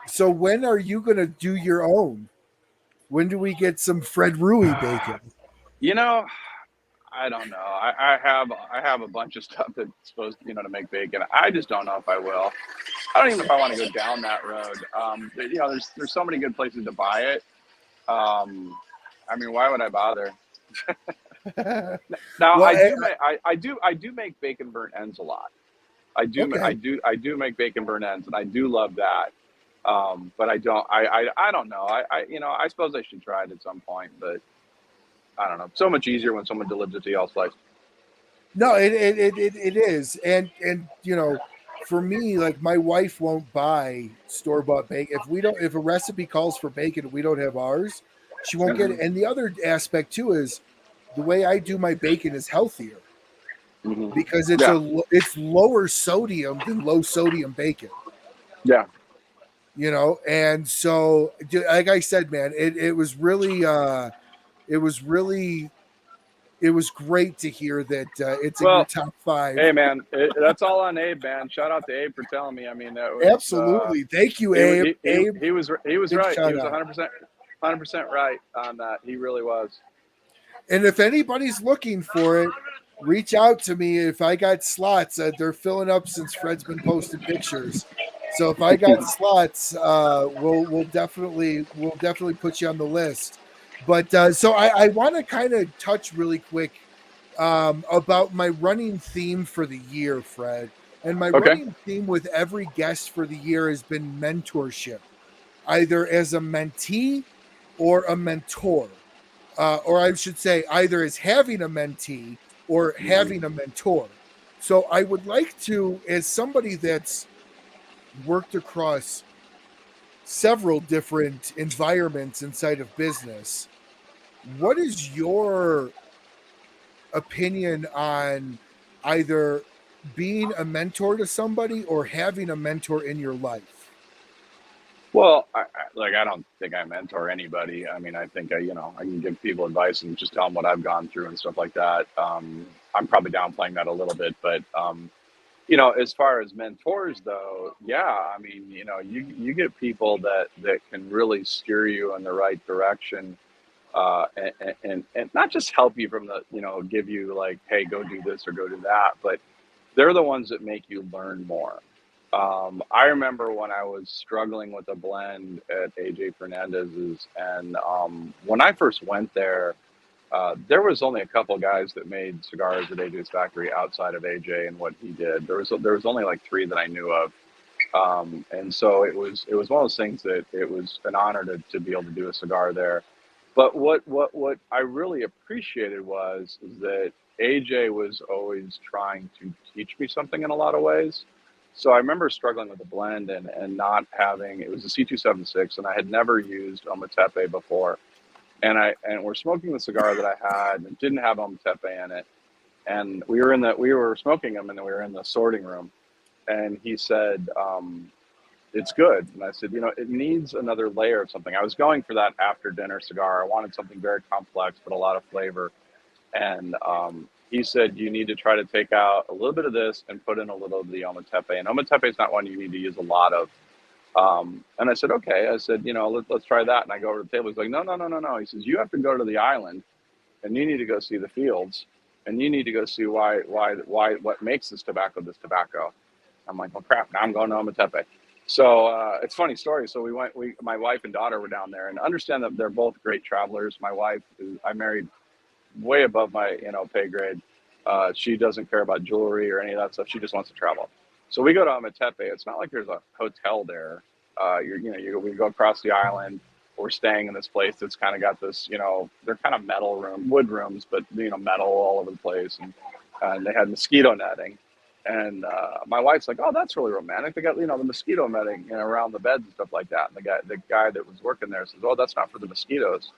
So when are you going to do your own? When do we get some Fred Rewey bacon? You know, I don't know. I have a bunch of stuff that's supposed to make bacon. I just don't know if I will. I don't even know if I want to go down that road. But, there's so many good places to buy it. I mean, why would I bother? Now Well, I do make bacon burnt ends a lot. okay. I do make bacon burnt ends, and I do love that. But I don't know. I suppose I should try it at some point, but I don't know. So much easier when someone delivers it to you all sliced. No, it is. And for me, like my wife won't buy store-bought bacon. If a recipe calls for bacon and we don't have ours, she won't get it. Hmm. And the other aspect too is the way I do my bacon is healthier Hmm. because Yeah. it's lower sodium than low sodium bacon. Yeah. And so like I said, man, it was really it was great to hear that it's in your Well, top five. hey man, that's all on Abe, man. Shout out to Abe for telling me. I mean, that was Absolutely. Thank you, he Abe. he he, Abe, he was big right. He shout was out. 100% right on that. He really was. And if anybody's looking for it, reach out to me. If I got slots, they're filling up since Fred's been posting pictures. So if I got slots, we'll definitely put you on the list. But so I want to kind of touch really quick about my running theme for the year, Fred. And my Okay. running theme with every guest for the year has been mentorship, either as a mentee or a mentor. Or I should say, either as having a mentee or Hmm. having a mentor. So I would like to, as somebody that's worked across several different environments inside of business, what is your opinion on either being a mentor to somebody or having a mentor in your life? Well, I don't think I mentor anybody. I mean, I think I can give people advice and just tell them what I've gone through and stuff like that. I'm probably downplaying that a little bit, but as far as mentors though, yeah, I mean, you get people that can really steer you in the right direction, and not just help you from give you like, hey, go do this or go do that, but they're the ones that make you learn more. I remember when I was struggling with a blend at AJ Fernandez's, and when I first went there, there was only a couple guys that made cigars at AJ's factory outside of AJ and what he did. There was only like three that I knew of, and so it was one of those things that it was an honor to be able to do a cigar there. But what I really appreciated was that AJ was always trying to teach me something in a lot of ways. So I remember struggling with the blend and not having, it was a C276, and I had never used Ometepe before. And we're smoking the cigar that I had and didn't have Ometepe in it. And we were smoking them, and then we were in the sorting room, and he said, it's good. And I said, it needs another layer of something. I was going for that after dinner cigar. I wanted something very complex, but a lot of flavor. And he said, you need to try to take out a little bit of this and put in a little of the Ometepe. And Ometepe is not one you need to use a lot of. And I said, okay. I said, let's try that. And I go over to the table. He's like, no, no, no, no, no. He says, you have to go to the island, and you need to go see the fields, and you need to go see why what makes this tobacco. I'm like, well, crap. Now I'm going to Ometepe. So it's a funny story. So my wife and daughter were down there, and understand that they're both great travelers. My wife, I married way above my pay grade. She doesn't care about jewelry or any of that stuff. She just wants to travel. So we go to Ometepe. It's not like there's a hotel there. We go across the island. We're staying in this place that's kind of got this, they're kind of wood rooms, but metal all over the place, and they had mosquito netting. And my wife's like, oh, that's really romantic. They got the mosquito netting around the beds and stuff like that. And the guy that was working there says, oh, that's not for the mosquitoes.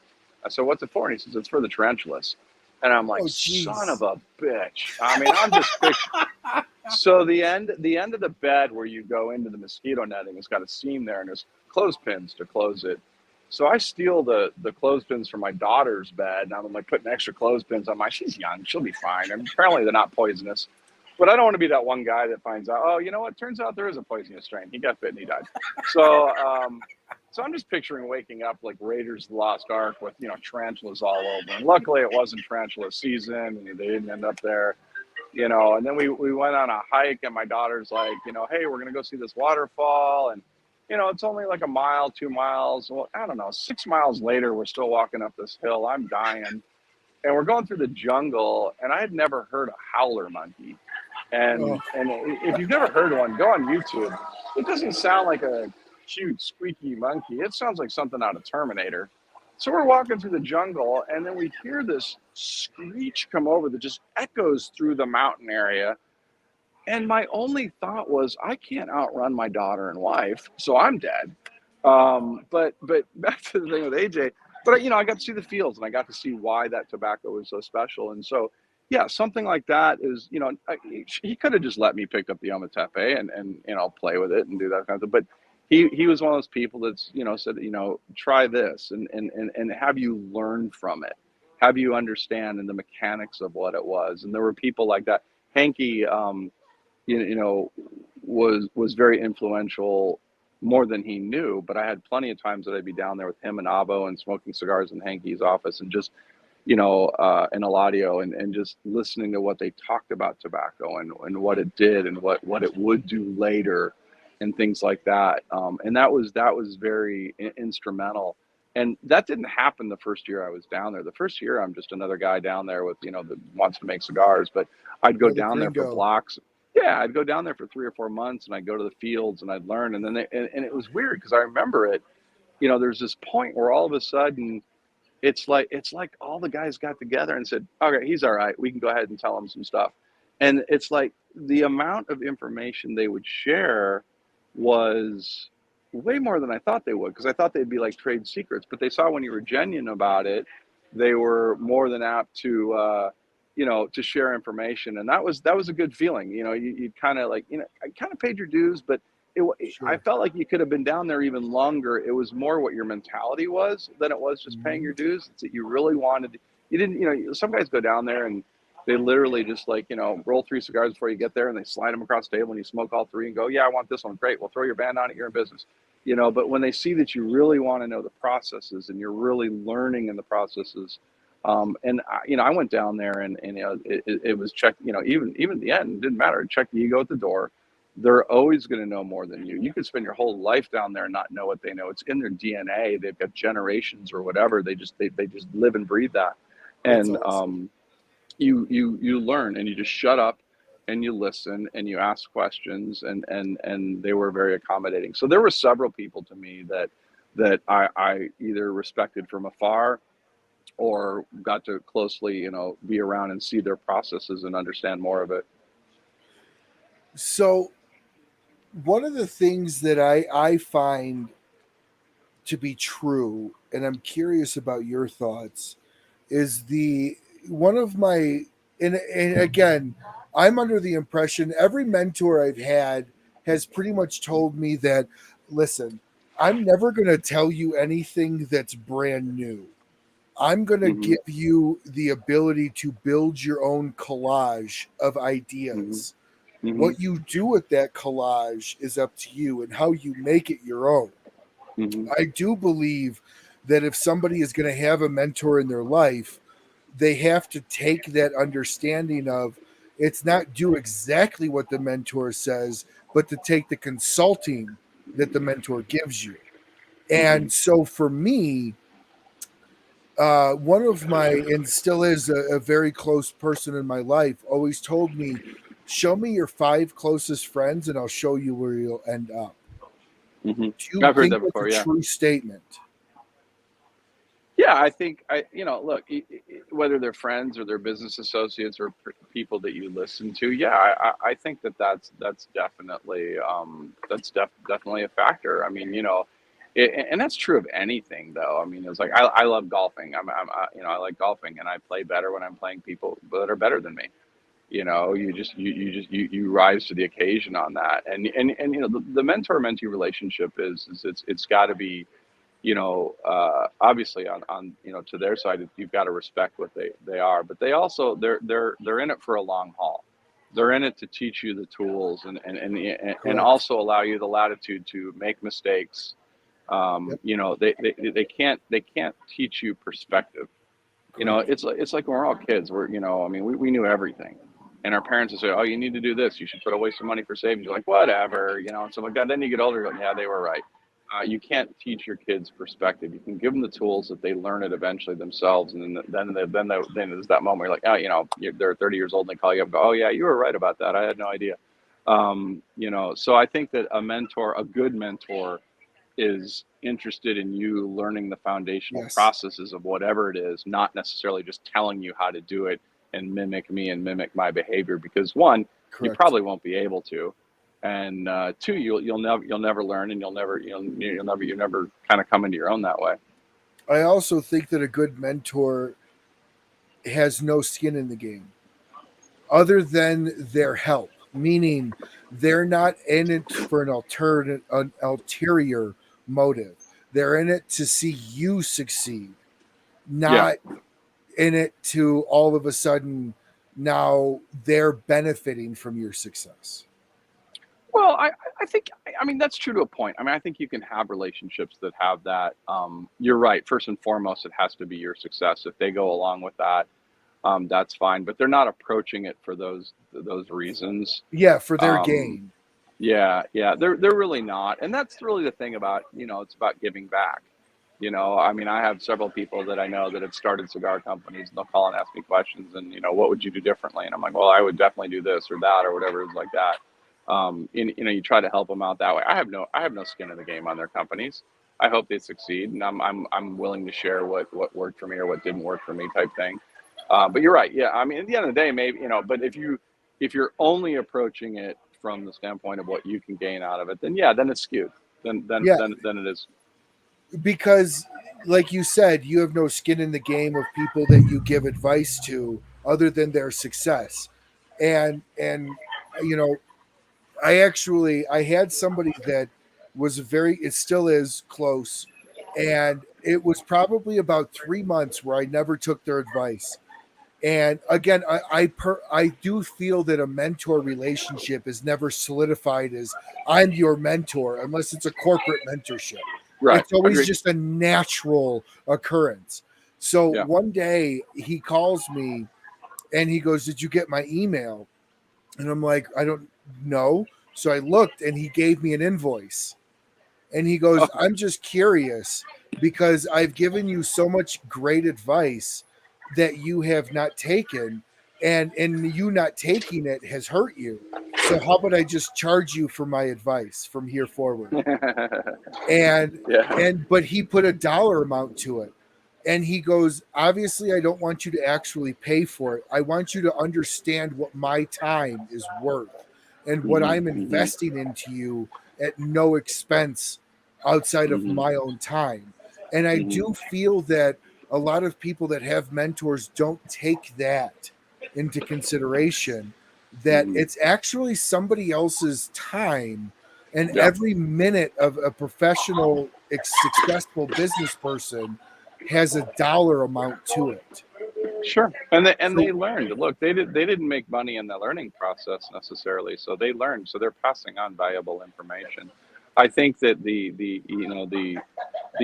I said, what's it for? And he says, it's for the tarantulas. And I'm like, son of a bitch. I mean, I'm just picturing. So the end of the bed where you go into the mosquito netting has got a seam there, and there's clothespins to close it. So I steal the clothespins from my daughter's bed, and I'm like putting extra clothespins on she's young, she'll be fine. And apparently they're not poisonous. But I don't want to be that one guy that finds out, oh, you know what? Turns out there is a poisonous strain. He got bit and he died. So I'm just picturing waking up like Raiders of the Lost Ark with, tarantulas all over. And luckily it wasn't tarantula season, and they didn't end up there, And then we went on a hike, and my daughter's like, hey, we're going to go see this waterfall. And, it's only like a mile, 2 miles. Well, I don't know, 6 miles later, we're still walking up this hill. I'm dying. And we're going through the jungle, and I had never heard a howler monkey. And if you've never heard one, go on YouTube. It doesn't sound like a cute, squeaky monkey. It sounds like something out of Terminator. So we're walking through the jungle, and then we hear this screech come over that just echoes through the mountain area. And my only thought was, I can't outrun my daughter and wife, so I'm dead. But back to the thing with AJ. But I got to see the fields, and I got to see why that tobacco was so special. And so, yeah, something like that is, he could have just let me pick up the Ometepe and play with it and do that kind of thing. But he was one of those people that's, said, try this and have you learn from it, have you understand and the mechanics of what it was. And there were people like that. Hanky, was very influential, more than he knew, but I had plenty of times that I'd be down there with him and Avo and smoking cigars in Hanky's office, and just, in Eladio, and just listening to what they talked about tobacco and what it did and what it would do later and things like that. And that was very instrumental. And that didn't happen the first year I was down there. The first year I'm just another guy down there with, that wants to make cigars, but I'd go down there for blocks. Yeah, I'd go down there for 3 or 4 months, and I'd go to the fields and I'd learn. And then and it was weird because I remember it, there's this point where all of a sudden it's like all the guys got together and said, okay, he's all right. We can go ahead and tell him some stuff. And it's like the amount of information they would share was way more than I thought they would, because I thought they'd be like trade secrets. But they saw when you were genuine about it, they were more than apt to to share information. And that was a good feeling. You kind of like, I kind of paid your dues, but I Sure. felt like you could have been down there even longer. It was more what your mentality was than it was just paying your dues. It's that you really wanted, you didn't, some guys go down there and they literally just like, roll 3 cigars before you get there and they slide them across the table and you smoke all 3 and go, yeah, I want this one. Great. Well, throw your band on it. You're in business, but when they see that you really want to know the processes and you're really learning in the processes, and I went down there and it was checked, even at the end, it didn't matter. Check the ego at the door. They're always going to know more than you. You could spend your whole life down there and not know what they know. It's in their DNA. They've got generations or whatever. They just live and breathe that. That's And awesome. you learn and you just shut up and you listen and you ask questions, and they were very accommodating. So there were several people to me that I either respected from afar or got to closely, be around and see their processes and understand more of it. So one of the things that I find to be true, and I'm curious about your thoughts, is one of my, and again, I'm under the impression every mentor I've had has pretty much told me that, listen, I'm never going to tell you anything that's brand new. I'm going to Mm-hmm. give you the ability to build your own collage of Mm-hmm. ideas. Mm-hmm. What you do with that collage is up to you and how you make it your own. Mm-hmm. I do believe that if somebody is going to have a mentor in their life, they have to take that understanding of it's not do exactly what the mentor says, but to take the consulting that the mentor gives you. Mm-hmm. And so for me, one of my, and still is a very close person in my life, always told me, show me your 5 closest friends and I'll show you where you'll end up. Mm-hmm. Do you I've heard think that that's a before. Yeah. true statement? Yeah. I think look, whether they're friends or they're business associates or people that you listen to. Yeah. I think that's definitely, definitely a factor. I mean, and that's true of anything though. I mean, it's like, I love golfing. I like golfing and I play better when I'm playing people that are better than me. You rise to the occasion on that. And the mentor mentee relationship is it's got to be, obviously on to their side, you've got to respect what they are, but they also they're in it for a long haul. They're in it to teach you the tools and Correct. also allow you the latitude to make mistakes. Yep. They can't teach you perspective. Correct. It's like when we're all kids. I mean, we knew everything, and our parents would say, "Oh, you need to do this. You should put away some money for savings." You're like, "Whatever," and stuff like that. Then you get older, you're like, "Yeah, they were right." You can't teach your kids perspective. You can give them the tools that they learn it eventually themselves, and then there's that moment where you're like, "Oh, they're 30 years old and they call you up and go, oh yeah, you were right about that. I had no idea." So I think that a good mentor, is interested in you learning the foundational Yes. processes of whatever it is, not necessarily just telling you how to do it and mimic me and mimic my behavior. Because one, you Correct. probably won't be able to, and two, you'll never learn, and you'll never kind of come into your own that way. I also think that a good mentor has no skin in the game other than their help, meaning they're not in it for an ulterior motive. They're in it to see you succeed, Yeah. not in it to all of a sudden now they're benefiting from your success. Well, I think, I mean, that's true to a point. I mean, I think you can have relationships that have that. You're right. First and foremost, it has to be your success. If they go along with that, that's fine. But they're not approaching it for those reasons. Yeah, for their Um, gain. yeah, yeah, they're really not, and that's really the thing about, it's about giving back. I mean, I have several people that I know that have started cigar companies, and they'll call and ask me questions, and what would you do differently? And I'm like, well, I would definitely do this or that or whatever is like that. And you try to help them out that way. I have no skin in the game on their companies. I hope they succeed, and I'm willing to share what worked for me or what didn't work for me type thing. But you're right. Yeah, I mean, at the end of the day, maybe but if you're only approaching it from the standpoint of what you can gain out of it, then yeah, then it's skewed. Then then Yeah, then then it is. because like you said, you have no skin in the game of people that you give advice to. other than their success. And you know, I had somebody that was it still is close, and it was probably about 3 months where I never took their advice. And again, I do feel that a mentor relationship is never solidified as I'm your mentor unless it's a corporate mentorship. Right. It's always Agreed. just a natural occurrence. So Yeah. one day he calls me and he goes, "Did you get my email?" And I'm like, "I don't know." So I looked and he gave me an invoice. And he goes, Oh, "I'm just curious because I've given you so much great advice that you have not taken, and you not taking it has hurt you. So how about I just charge you for my advice from here forward?" And yeah. but he put a dollar amount to it. And he goes, "Obviously, I don't want you to actually pay for it. I want you to understand what my time is worth and what Hmm. I'm Hmm. investing into you at no expense outside of Hmm. my own time." And I Hmm. do feel that a lot of people that have mentors don't take that into consideration, that Hmm. it's actually somebody else's time, and Yeah. every minute of a professional, successful business person has a dollar amount to it. Sure. And they So, learned. Look, they didn't make money in the learning process necessarily, so they learned. So they're passing on valuable information. I think that the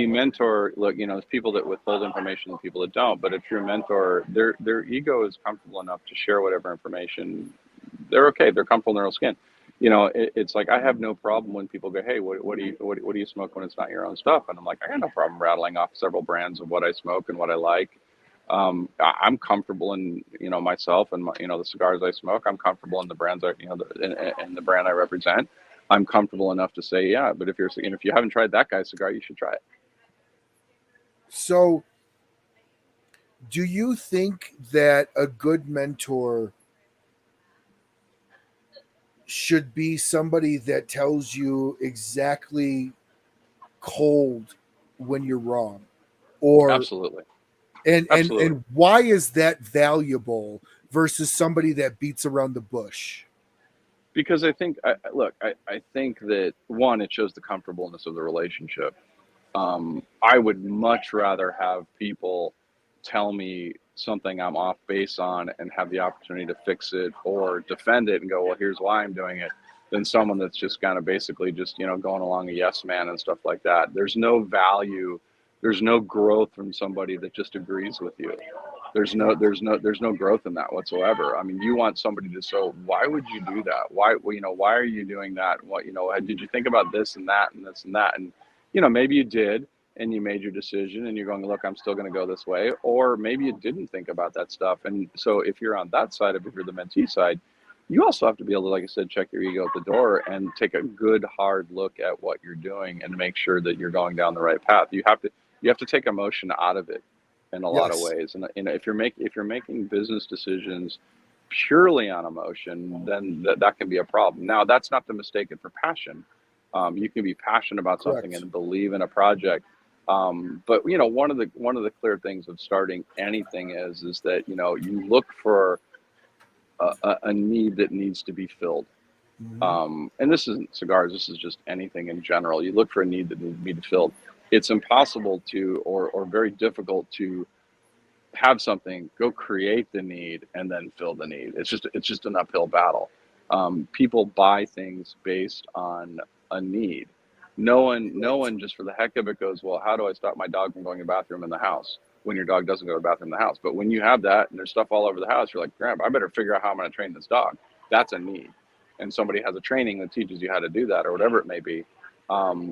mentor, look, there's people that withhold information and people that don't. But if you're a mentor, their ego is comfortable enough to share whatever information. They're okay. They're comfortable in their own skin. It's like I have no problem when people go, "Hey, what do you smoke when it's not your own stuff?" And I'm like, I got no problem rattling off several brands of what I smoke and what I like. I'm comfortable in myself and the cigars I smoke. I'm comfortable in the brands in the brand I represent. I'm comfortable enough to say, yeah. But if you haven't tried that guy's cigar, you should try it. so do you think that a good mentor should be somebody that tells you exactly cold when you're wrong? Or Absolutely, and absolutely. why is that valuable versus somebody that beats around the bush? Because I think that one, it shows the comfortableness of the relationship. I would much rather have people tell me something I'm off base on and have the opportunity to fix it or defend it and go, well, here's why I'm doing it, than someone that's just kind of basically just, going along a yes man and stuff like that. There's no value, there's no growth from somebody that just agrees with you. There's no growth in that whatsoever. I mean, you want somebody to say, why would you do that? Why are you doing that? What, did you think about this and that and this and that? And, maybe you did and you made your decision and you're going, look, I'm still going to go this way. Or maybe you didn't think about that stuff. And so if you're on that side of it, if you're the mentee side, you also have to be able to, like I said, check your ego at the door and take a good hard look at what you're doing and make sure that you're going down the right path. You have to take emotion out of it in a lot of Yes. ways. And if you're making business decisions purely on emotion, then that can be a problem. Now, that's not to mistake it for passion. You can be passionate about something Correct. and believe in a project. But one of the clear things of starting anything is that you look for a need that needs to be filled. Mhm. And this isn't cigars. This is just anything in general. You look for a need that needs to be filled. It's impossible to, or very difficult to have something, go create the need, and then fill the need. It's just an uphill battle. People buy things based on a need. No one just for the heck of it goes, well, how do I stop my dog from going to the bathroom in the house when your dog doesn't go to the bathroom in the house? But when you have that and there's stuff all over the house, you're like, crap, I better figure out how I'm going to train this dog. That's a need. And somebody has a training that teaches you how to do that or whatever it may be.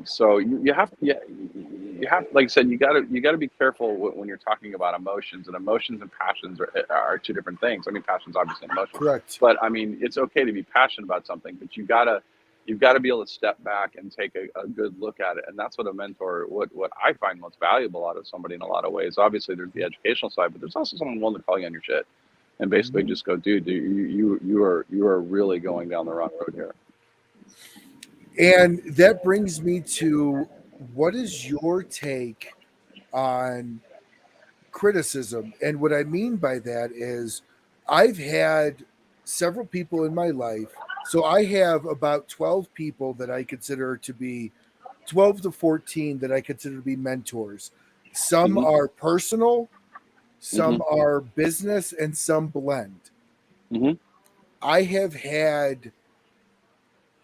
So you have, like I said, you gotta be careful when you're talking about emotions, and emotions and passions are two different things. I mean, passion's obviously an emotion, Correct. but I mean, it's okay to be passionate about something, but you've got to be able to step back and take a good look at it. And that's what a mentor, what I find most valuable out of somebody in a lot of ways. Obviously, there's the educational side, but there's also someone willing to call you on your shit and basically Mhm. just go, dude, you are really going down the wrong road here. And that brings me to, what is your take on criticism? And what I mean by that is, I've had several people in my life. So I have about 12 people that I consider to be 12 to 14 that I consider to be mentors. Some Hmm. are personal, Hmm. some are business, and some blend. Hmm. I have had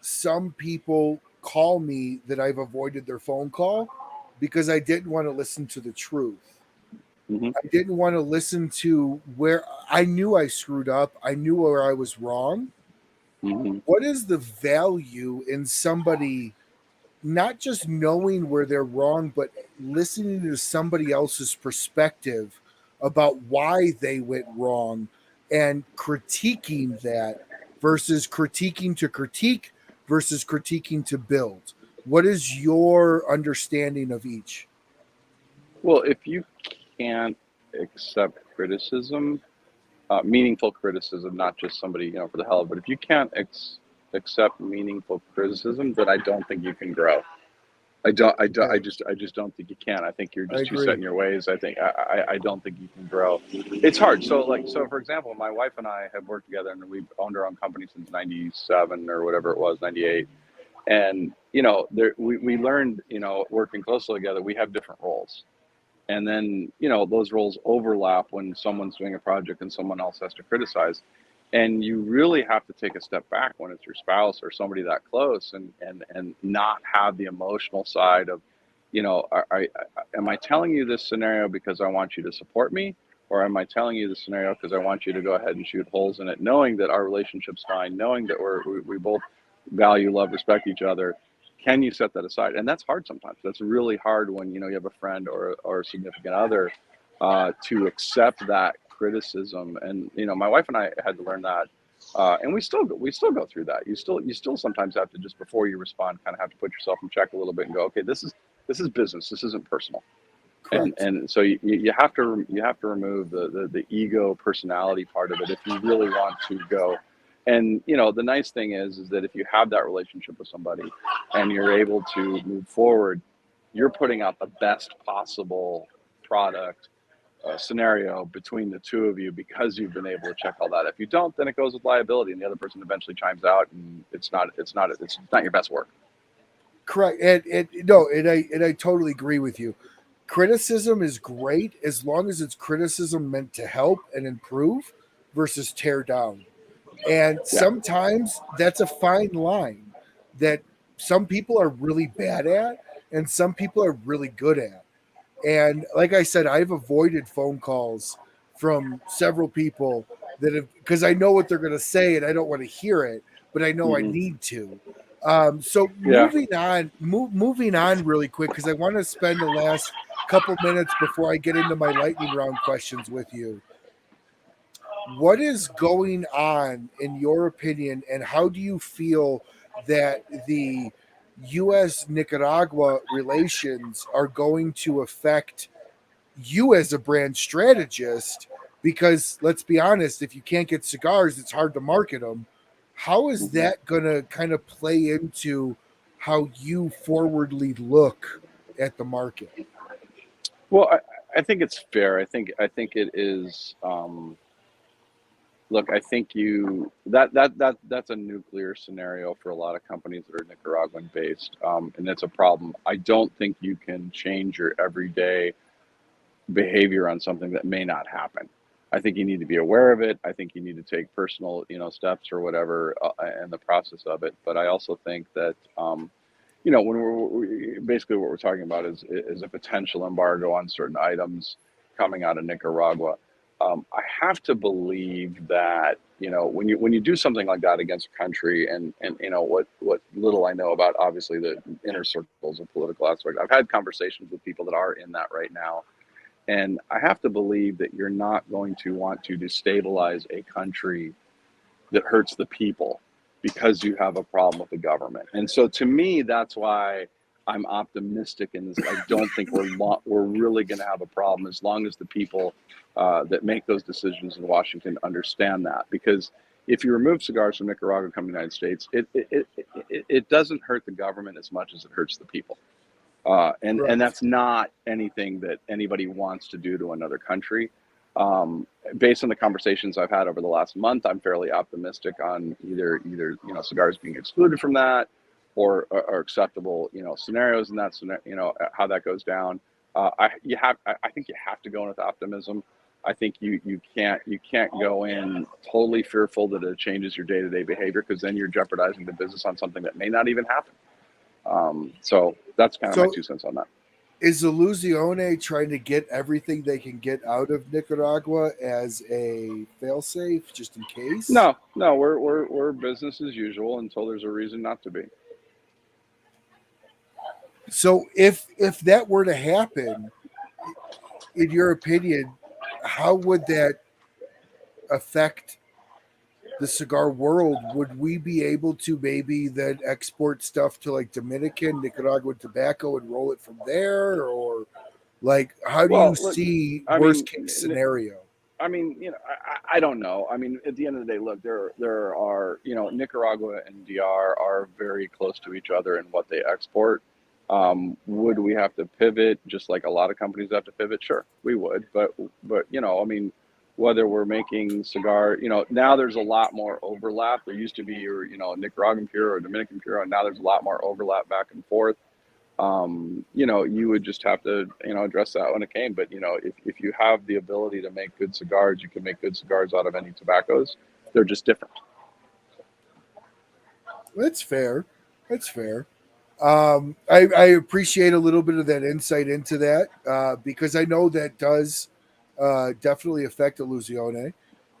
some people call me that I've avoided their phone call because I didn't want to listen to the truth. Hmm. I didn't want to listen to where I knew I screwed up. I knew where I was wrong. Hmm. What is the value in somebody not just knowing where they're wrong, but listening to somebody else's perspective about why they went wrong and critiquing that versus critiquing to critique versus critiquing to build? What is your understanding of each? Well, if you can't accept criticism, meaningful criticism, not just somebody, for the hell of it, but if you can't accept meaningful criticism, then I don't think you can grow. Okay, I just don't think you can. I think you're I just too set agree. in your ways. I don't think you can grow. It's hard. So for example, my wife and I have worked together, and we've owned our own company since '97 or whatever it was, '98. And we learned, working closely together, we have different roles. And then those roles overlap when someone's doing a project and someone else has to criticize, and you really have to take a step back when it's your spouse or somebody that close, and not have the emotional side of, am I telling you this scenario because I want you to support me, or am I telling you the scenario because I want you to go ahead and shoot holes in it, knowing that our relationship's fine, knowing that we both value, love, respect each other. Can you set that aside? And that's hard sometimes. That's really hard when you have a friend or a significant other, to accept that criticism. And my wife and I had to learn that, and we still go through that. You still sometimes have to, just before you respond, kind of have to put yourself in check a little bit and go, okay, this is business. This isn't personal. and Correct. and so you have to remove the ego personality part of it if you really want to go. And the nice thing is that if you have that relationship with somebody and you're able to move forward, you're putting out the best possible product, scenario between the two of you, because you've been able to check all that. If you don't, then it goes with liability, and the other person eventually chimes out, and it's not your best work. Correct. And no, and I totally agree with you. Criticism is great as long as it's criticism meant to help and improve versus tear down. And Yeah. sometimes that's a fine line that some people are really bad at and some people are really good at. And like I said, I've avoided phone calls from several people that have, because I know what they're going to say and I don't want to hear it, but I know I Hmm. need to. So Yeah. moving on really quick, because I want to spend the last couple minutes before I get into my lightning round questions with you. What is going on in your opinion, and how do you feel that the U.S. Nicaragua relations are going to affect you as a brand strategist? Because let's be honest, if you can't get cigars, it's hard to market them. How is Hmm. that going to kind of play into how you forwardly look at the market? Well, I think it's fair. I think it is. Look, I think that's a nuclear scenario for a lot of companies that are Nicaraguan based, and it's a problem. I don't think you can change your everyday behavior on something that may not happen. I think you need to be aware of it. I think you need to take personal, steps or whatever, in the process of it. But I also think that, when basically what we're talking about is a potential embargo on certain items coming out of Nicaragua. I have to believe that when you do something like that against a country, and what little I know about, obviously, the inner circles of political aspect. I've had conversations with people that are in that right now, and I have to believe that you're not going to want to destabilize a country that hurts the people because you have a problem with the government. And so, to me, that's why I'm optimistic in this. I don't think we're really going to have a problem as long as the people, that make those decisions in Washington, understand that. Because if you remove cigars from Nicaragua coming to the United States, it doesn't hurt the government as much as it hurts the people. And Correct. that's not anything that anybody wants to do to another country. Based on the conversations I've had over the last month, I'm fairly optimistic on either cigars being excluded from that, or acceptable scenarios in that scenario, how that goes down. I think you have to go in with optimism. I think you can't go in totally fearful that it changes your day-to-day behavior, because then you're jeopardizing the business on something that may not even happen. So that's kind of my 2 cents on that. Is Illusione trying to get everything they can get out of Nicaragua as a failsafe, just in case? No, we're business as usual until there's a reason not to be. So if that were to happen, in your opinion, how would that affect the cigar world? Would we be able to maybe then export stuff to like Dominican, Nicaraguan tobacco and roll it from there? Or like, how do you see worst case scenario? I mean, I don't know. I mean, at the end of the day, look, there are, Nicaragua and DR are very close to each other in what they export. Would we have to pivot just like a lot of companies have to pivot? Sure, we would. But I mean, whether we're making cigar, now there's a lot more overlap. There used to be your, Nicaraguan pure or Dominican pure, and now there's a lot more overlap back and forth. You would just have to, address that when it came. But, if you have the ability to make good cigars, you can make good cigars out of any tobaccos. They're just different. That's fair. That's fair. I appreciate a little bit of that insight into that, because I know that does definitely affect Illusione,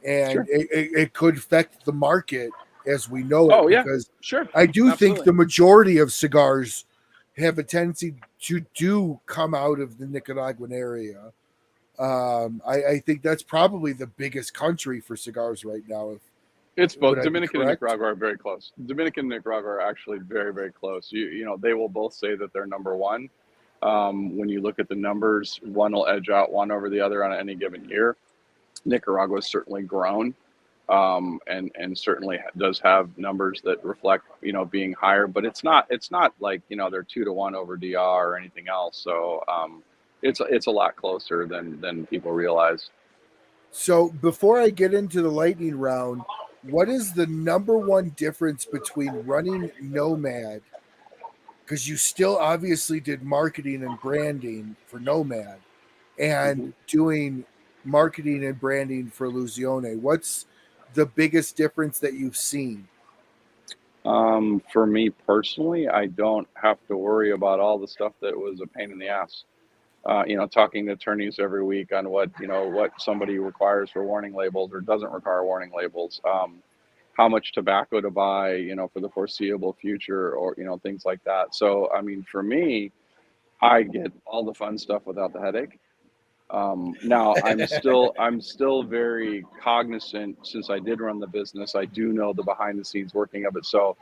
and Sure. it could affect the market as we know it. Oh, yeah. Because Sure. I do Absolutely. think the majority of cigars have a tendency to come out of the Nicaraguan area. I think that's probably the biggest country for cigars right now. It's both. Dominican and Nicaragua are very close. Dominican and Nicaragua are actually very, very close. They will both say that they're number one. When you look at the numbers, one will edge out one over the other on any given year. Nicaragua has certainly grown, and certainly does have numbers that reflect, being higher, but it's not like, they're 2-1 over DR or anything else. So it's a lot closer than people realize. So before I get into the lightning round, what is the number one difference between running Nomad, because you still obviously did marketing and branding for Nomad, and doing marketing and branding for Illusione? What's the biggest difference that you've seen? For me personally, I don't have to worry about all the stuff that was a pain in the ass. Talking to attorneys every week on what somebody requires for warning labels or doesn't require warning labels, how much tobacco to buy, for the foreseeable future, or, things like that. So, I mean, for me, I get all the fun stuff without the headache. Now I'm still very cognizant, since I did run the business. I do know the behind the scenes working of it. So,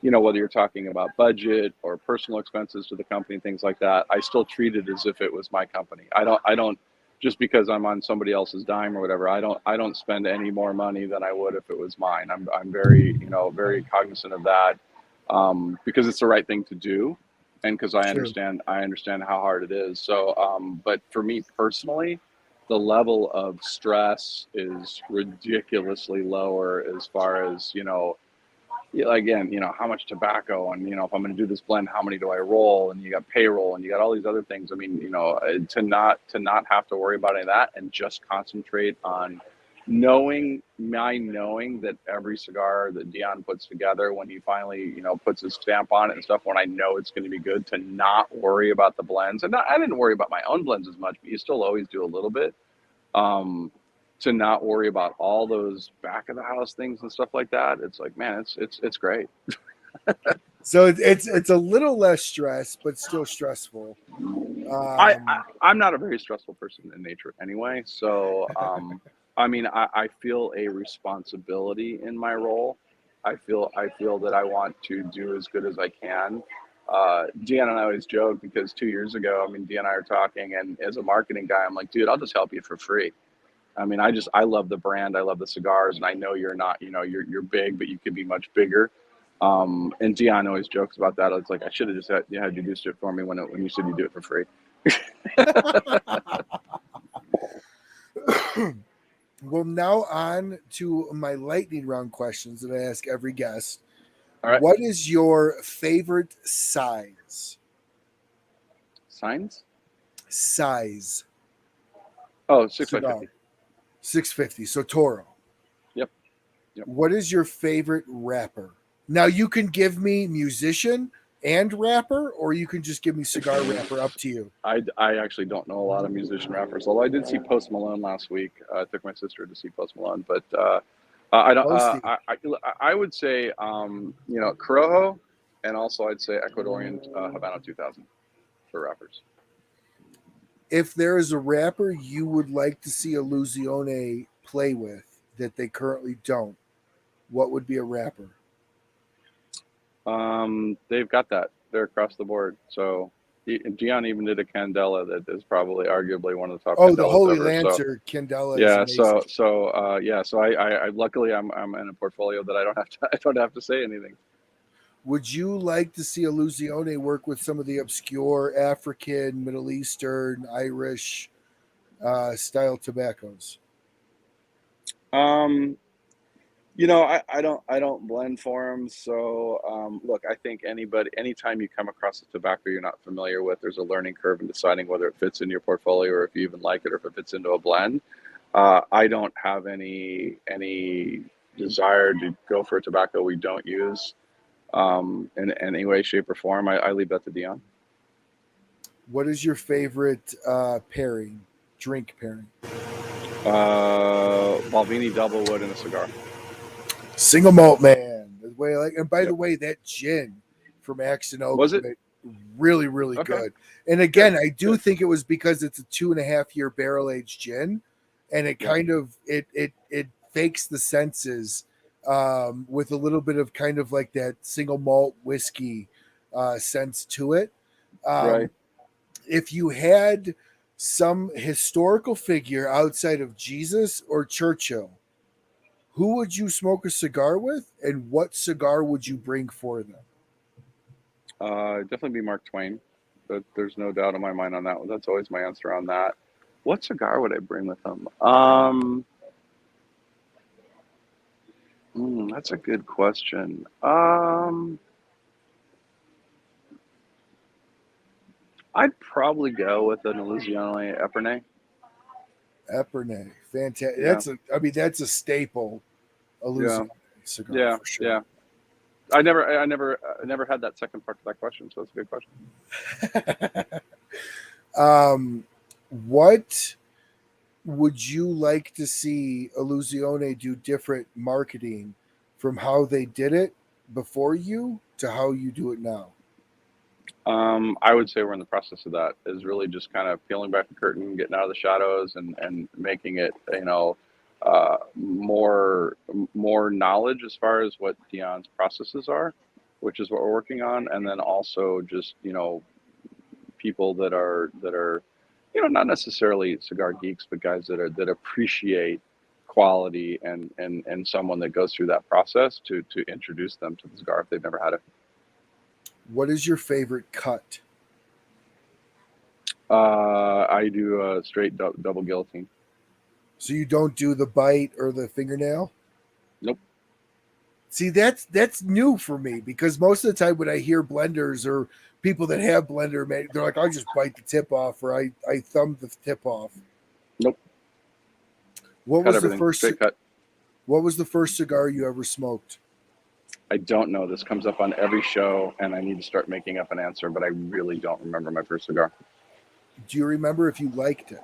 whether you're talking about budget or personal expenses to the company, things like that, I still treat it as if it was my company. I don't just because I'm on somebody else's dime or whatever, I don't spend any more money than I would if it was mine. I'm very, very cognizant of that, because it's the right thing to do, and because I understand how hard it is. So, but for me personally, the level of stress is ridiculously lower, as far as, again, how much tobacco, and, if I'm going to do this blend, how many do I roll? And you got payroll, and you got all these other things. I mean, to not have to worry about any of that, and just concentrate on knowing that every cigar that Dion puts together, when he finally, puts his stamp on it and stuff, when I know it's going to be good, to not worry about the blends. And I didn't worry about my own blends as much, but you still always do a little bit. To not worry about all those back of the house things and stuff like that. It's like, man, it's great. So it's a little less stress, but still stressful. I'm not a very stressful person in nature anyway. So, I mean, I feel a responsibility in my role. I feel that I want to do as good as I can. Deanna and I always joke, because 2 years ago, I mean, Deanna and I are talking, and as a marketing guy, I'm like, dude, I'll just help you for free. I mean, I love the brand. I love the cigars, and I know you're not, you're big, but you could be much bigger. And Dion always jokes about that. It's like, I should have just had you do it for me when you said you do it for free. Well, now on to my lightning round questions that I ask every guest. All right. What is your favorite size? Signs? Size Oh, 6 by cigar. 50. 650. So Toro. Yep. Yep. What is your favorite wrapper? Now you can give me musician and rapper, or you can just give me cigar wrapper. Up to you. I actually don't know a lot of musician rappers, although I did see Post Malone last week. I took my sister to see Post Malone, but I don't. Posty. I would say Corojo, and also I'd say Ecuadorian Habano 2000 for rappers. If there is a rapper you would like to see Illusione play with that they currently don't, what would be a rapper? They've got that. They're across the board. So Gian even did a Candela that is probably arguably one of the top Oh, the Candelas Holy ever. Lancer Candela is Yeah, amazing. so I luckily I'm in a portfolio that I don't have to say anything. Would you like to see Illusione work with some of the obscure African, Middle Eastern, Irish style tobaccos? I don't blend for them. So look, I think anytime you come across a tobacco you're not familiar with, there's a learning curve in deciding whether it fits in your portfolio or if you even like it or if it fits into a blend. I don't have any desire to go for a tobacco we don't use in any way, shape, or form. I leave that to Dion. What is your favorite pairing, drink pairing? Balvenie double wood and a cigar. Single malt, man. The way, and by the Yep. way, that gin from Axe and Oak Was it? really, really Okay. good. And again, Good. I do Good. think it was because it's a 2.5 year barrel aged gin, and it Yep. kind of it fakes the senses with a little bit of kind of like that single malt whiskey sense to it. Right. If you had some historical figure outside of Jesus or Churchill, who would you smoke a cigar with, and what cigar would you bring for them? Definitely be Mark Twain. But there's no doubt in my mind on that one. That's always my answer on that. What cigar would I bring with them? That's a good question. I'd probably go with an Illusione Epernay. Epernay, fantastic. Yeah, That's a staple yeah, Illusion cigar yeah, for sure. yeah. I never had that second part to that question, so it's a good question. What would you like to see Illusione do different marketing from how they did it before you to how you do it now? I would say we're in the process of that. Is really just kind of peeling back the curtain, getting out of the shadows, and making it more knowledge as far as what Dion's processes are, which is what we're working on, and then also just people that are not necessarily cigar geeks, but guys that appreciate quality and someone that goes through that process to introduce them to the cigar if they've never had it. What is your favorite cut? I do a straight double guillotine. So you don't do the bite or the fingernail? Nope. See, that's new for me because most of the time when I hear blenders or people that have blender, they're like, I just bite the tip off or I thumb the tip off. Nope. What Cut was the everything. first Straight cut. What was the first cigar you ever smoked? I don't know. This comes up on every show, and I need to start making up an answer, but I really don't remember my first cigar. Do you remember if you liked it?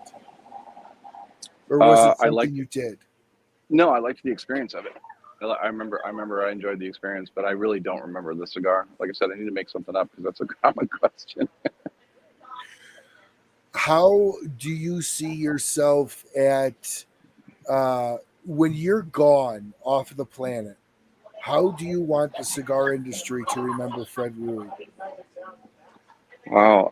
Or was it I something liked you did? No, I liked the experience of it. I remember I enjoyed the experience, but I really don't remember the cigar. Like I said, I need to make something up because that's a common question. How do you see yourself at when you're gone off the planet? How do you want the cigar industry to remember Fred Rewey? Wow.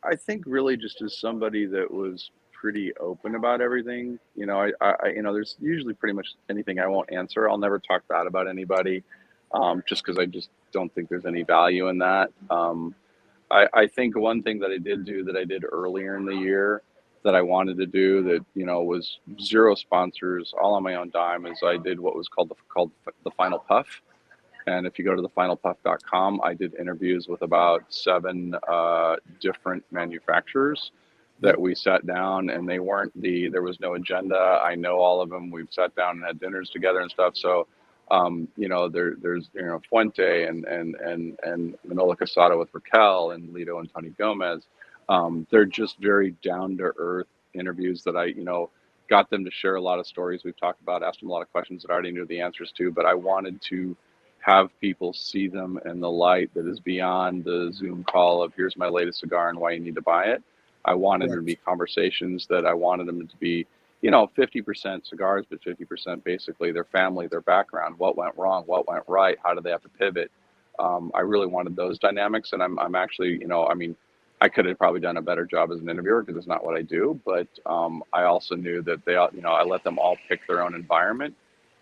I think really just as somebody that was pretty open about everything. There's usually pretty much anything I won't answer. I'll never talk bad about anybody, just because I just don't think there's any value in that. I think one thing that I did do that I did earlier in the year that I wanted to do that, was zero sponsors, all on my own dime, is I did what was called the Final Puff. And if you go to thefinalpuff.com, I did interviews with about 7 different manufacturers that we sat down, and there was no agenda. I know all of them. We've sat down and had dinners together and stuff. So, there's Fuente and Manolo Casado with Raquel and Lito and Tony Gomez. They're just very down to earth interviews that I, got them to share a lot of stories we've talked about, asked them a lot of questions that I already knew the answers to, but I wanted to have people see them in the light that is beyond the Zoom call of here's my latest cigar and why you need to buy it. I wanted there to be conversations that I wanted them to be, 50% cigars, but 50% basically their family, their background, what went wrong, what went right, how did they have to pivot. I really wanted those dynamics, and I'm actually, I could have probably done a better job as an interviewer because it's not what I do, but I also knew that I let them all pick their own environment.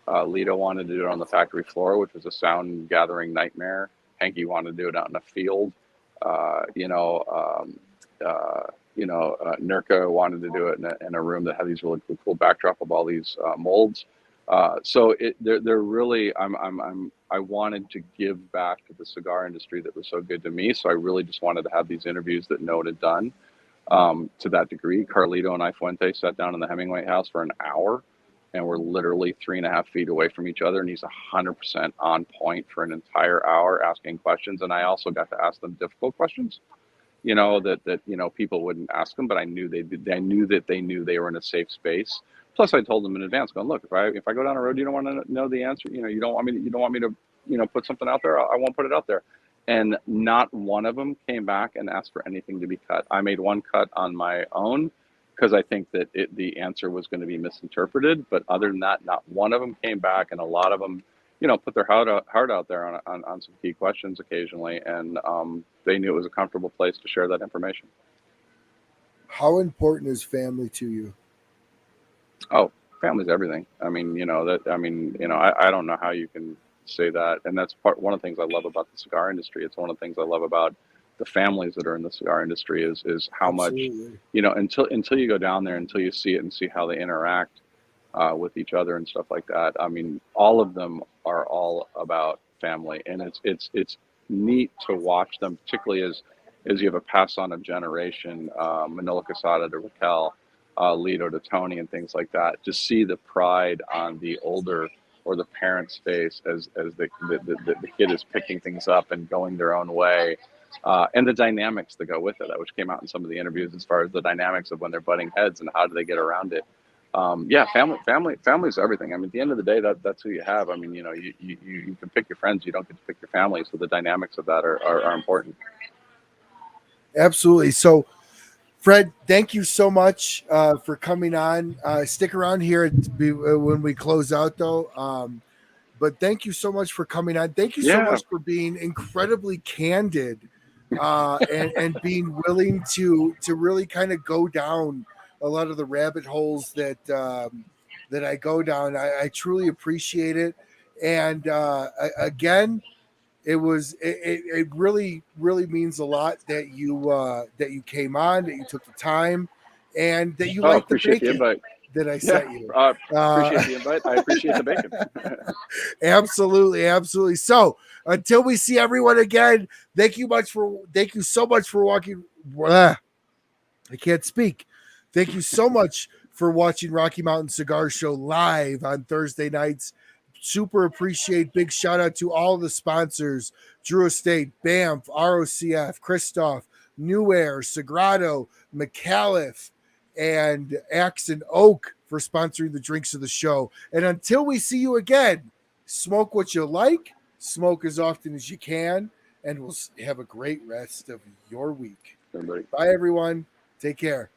Lito wanted to do it on the factory floor, which was a sound gathering nightmare. Hanky wanted to do it out in a field. Nurka wanted to do it in a room that had these really cool backdrop of all these molds. So they're really, I wanted to give back to the cigar industry that was so good to me. So I really just wanted to have these interviews that no one had done to that degree. Carlito and I Fuente sat down in the Hemingway house for an hour, and we're literally 3.5 feet away from each other. And he's 100% on point for an entire hour asking questions. And I also got to ask them difficult questions, that people wouldn't ask them, but I knew I knew that they knew they were in a safe space. Plus, I told them in advance, going, look, if I go down a road, you don't want to know the answer. You don't want me to, put something out there. I won't put it out there. And not one of them came back and asked for anything to be cut. I made one cut on my own because I think that the answer was going to be misinterpreted. But other than that, not one of them came back, and a lot of them, put their heart out there on some key questions occasionally, and they knew it was a comfortable place to share that information. How important is family to you? Oh, family's everything. I don't know how you can say that. And that's one of the things I love about the cigar industry. It's one of the things I love about the families that are in the cigar industry is how Absolutely. Much, until you go down there, until you see it and see how they interact with each other and stuff like that. All of them are all about family, and it's neat to watch them, particularly as you have a pass on of generation, Manolo Casada to Raquel, Lito to Tony, and things like that. To see the pride on the older or the parents' face as the kid is picking things up and going their own way, and the dynamics that go with it, which came out in some of the interviews as far as the dynamics of when they're butting heads and how do they get around it. Family is everything. At the end of the day, that's who you have. You can pick your friends, you don't get to pick your family. So the dynamics of that are important. Absolutely. So, Fred, thank you so much for coming on. Stick around here when we close out, though. But thank you so much for coming on. Thank you so much for being incredibly candid and being willing to really kind of go down a lot of the rabbit holes that I go down. I truly appreciate it. And again, it really, really means a lot that you came on, that you took the time, and that you liked the bacon that I sent you. Appreciate the invite. I appreciate the bacon. Absolutely. So until we see everyone again, thank you so much for walking. I can't speak. Thank you so much for watching Rocky Mountain Cigar Show live on Thursday nights. Super appreciate. Big shout out to all the sponsors: Drew Estate, BAMF, ROCF, Christoph, New Air, Sagrado, McAuliffe, and Axe and Oak for sponsoring the drinks of the show. And until we see you again, smoke what you like, smoke as often as you can, and we'll have a great rest of your week. Everybody. Bye, everyone. Take care.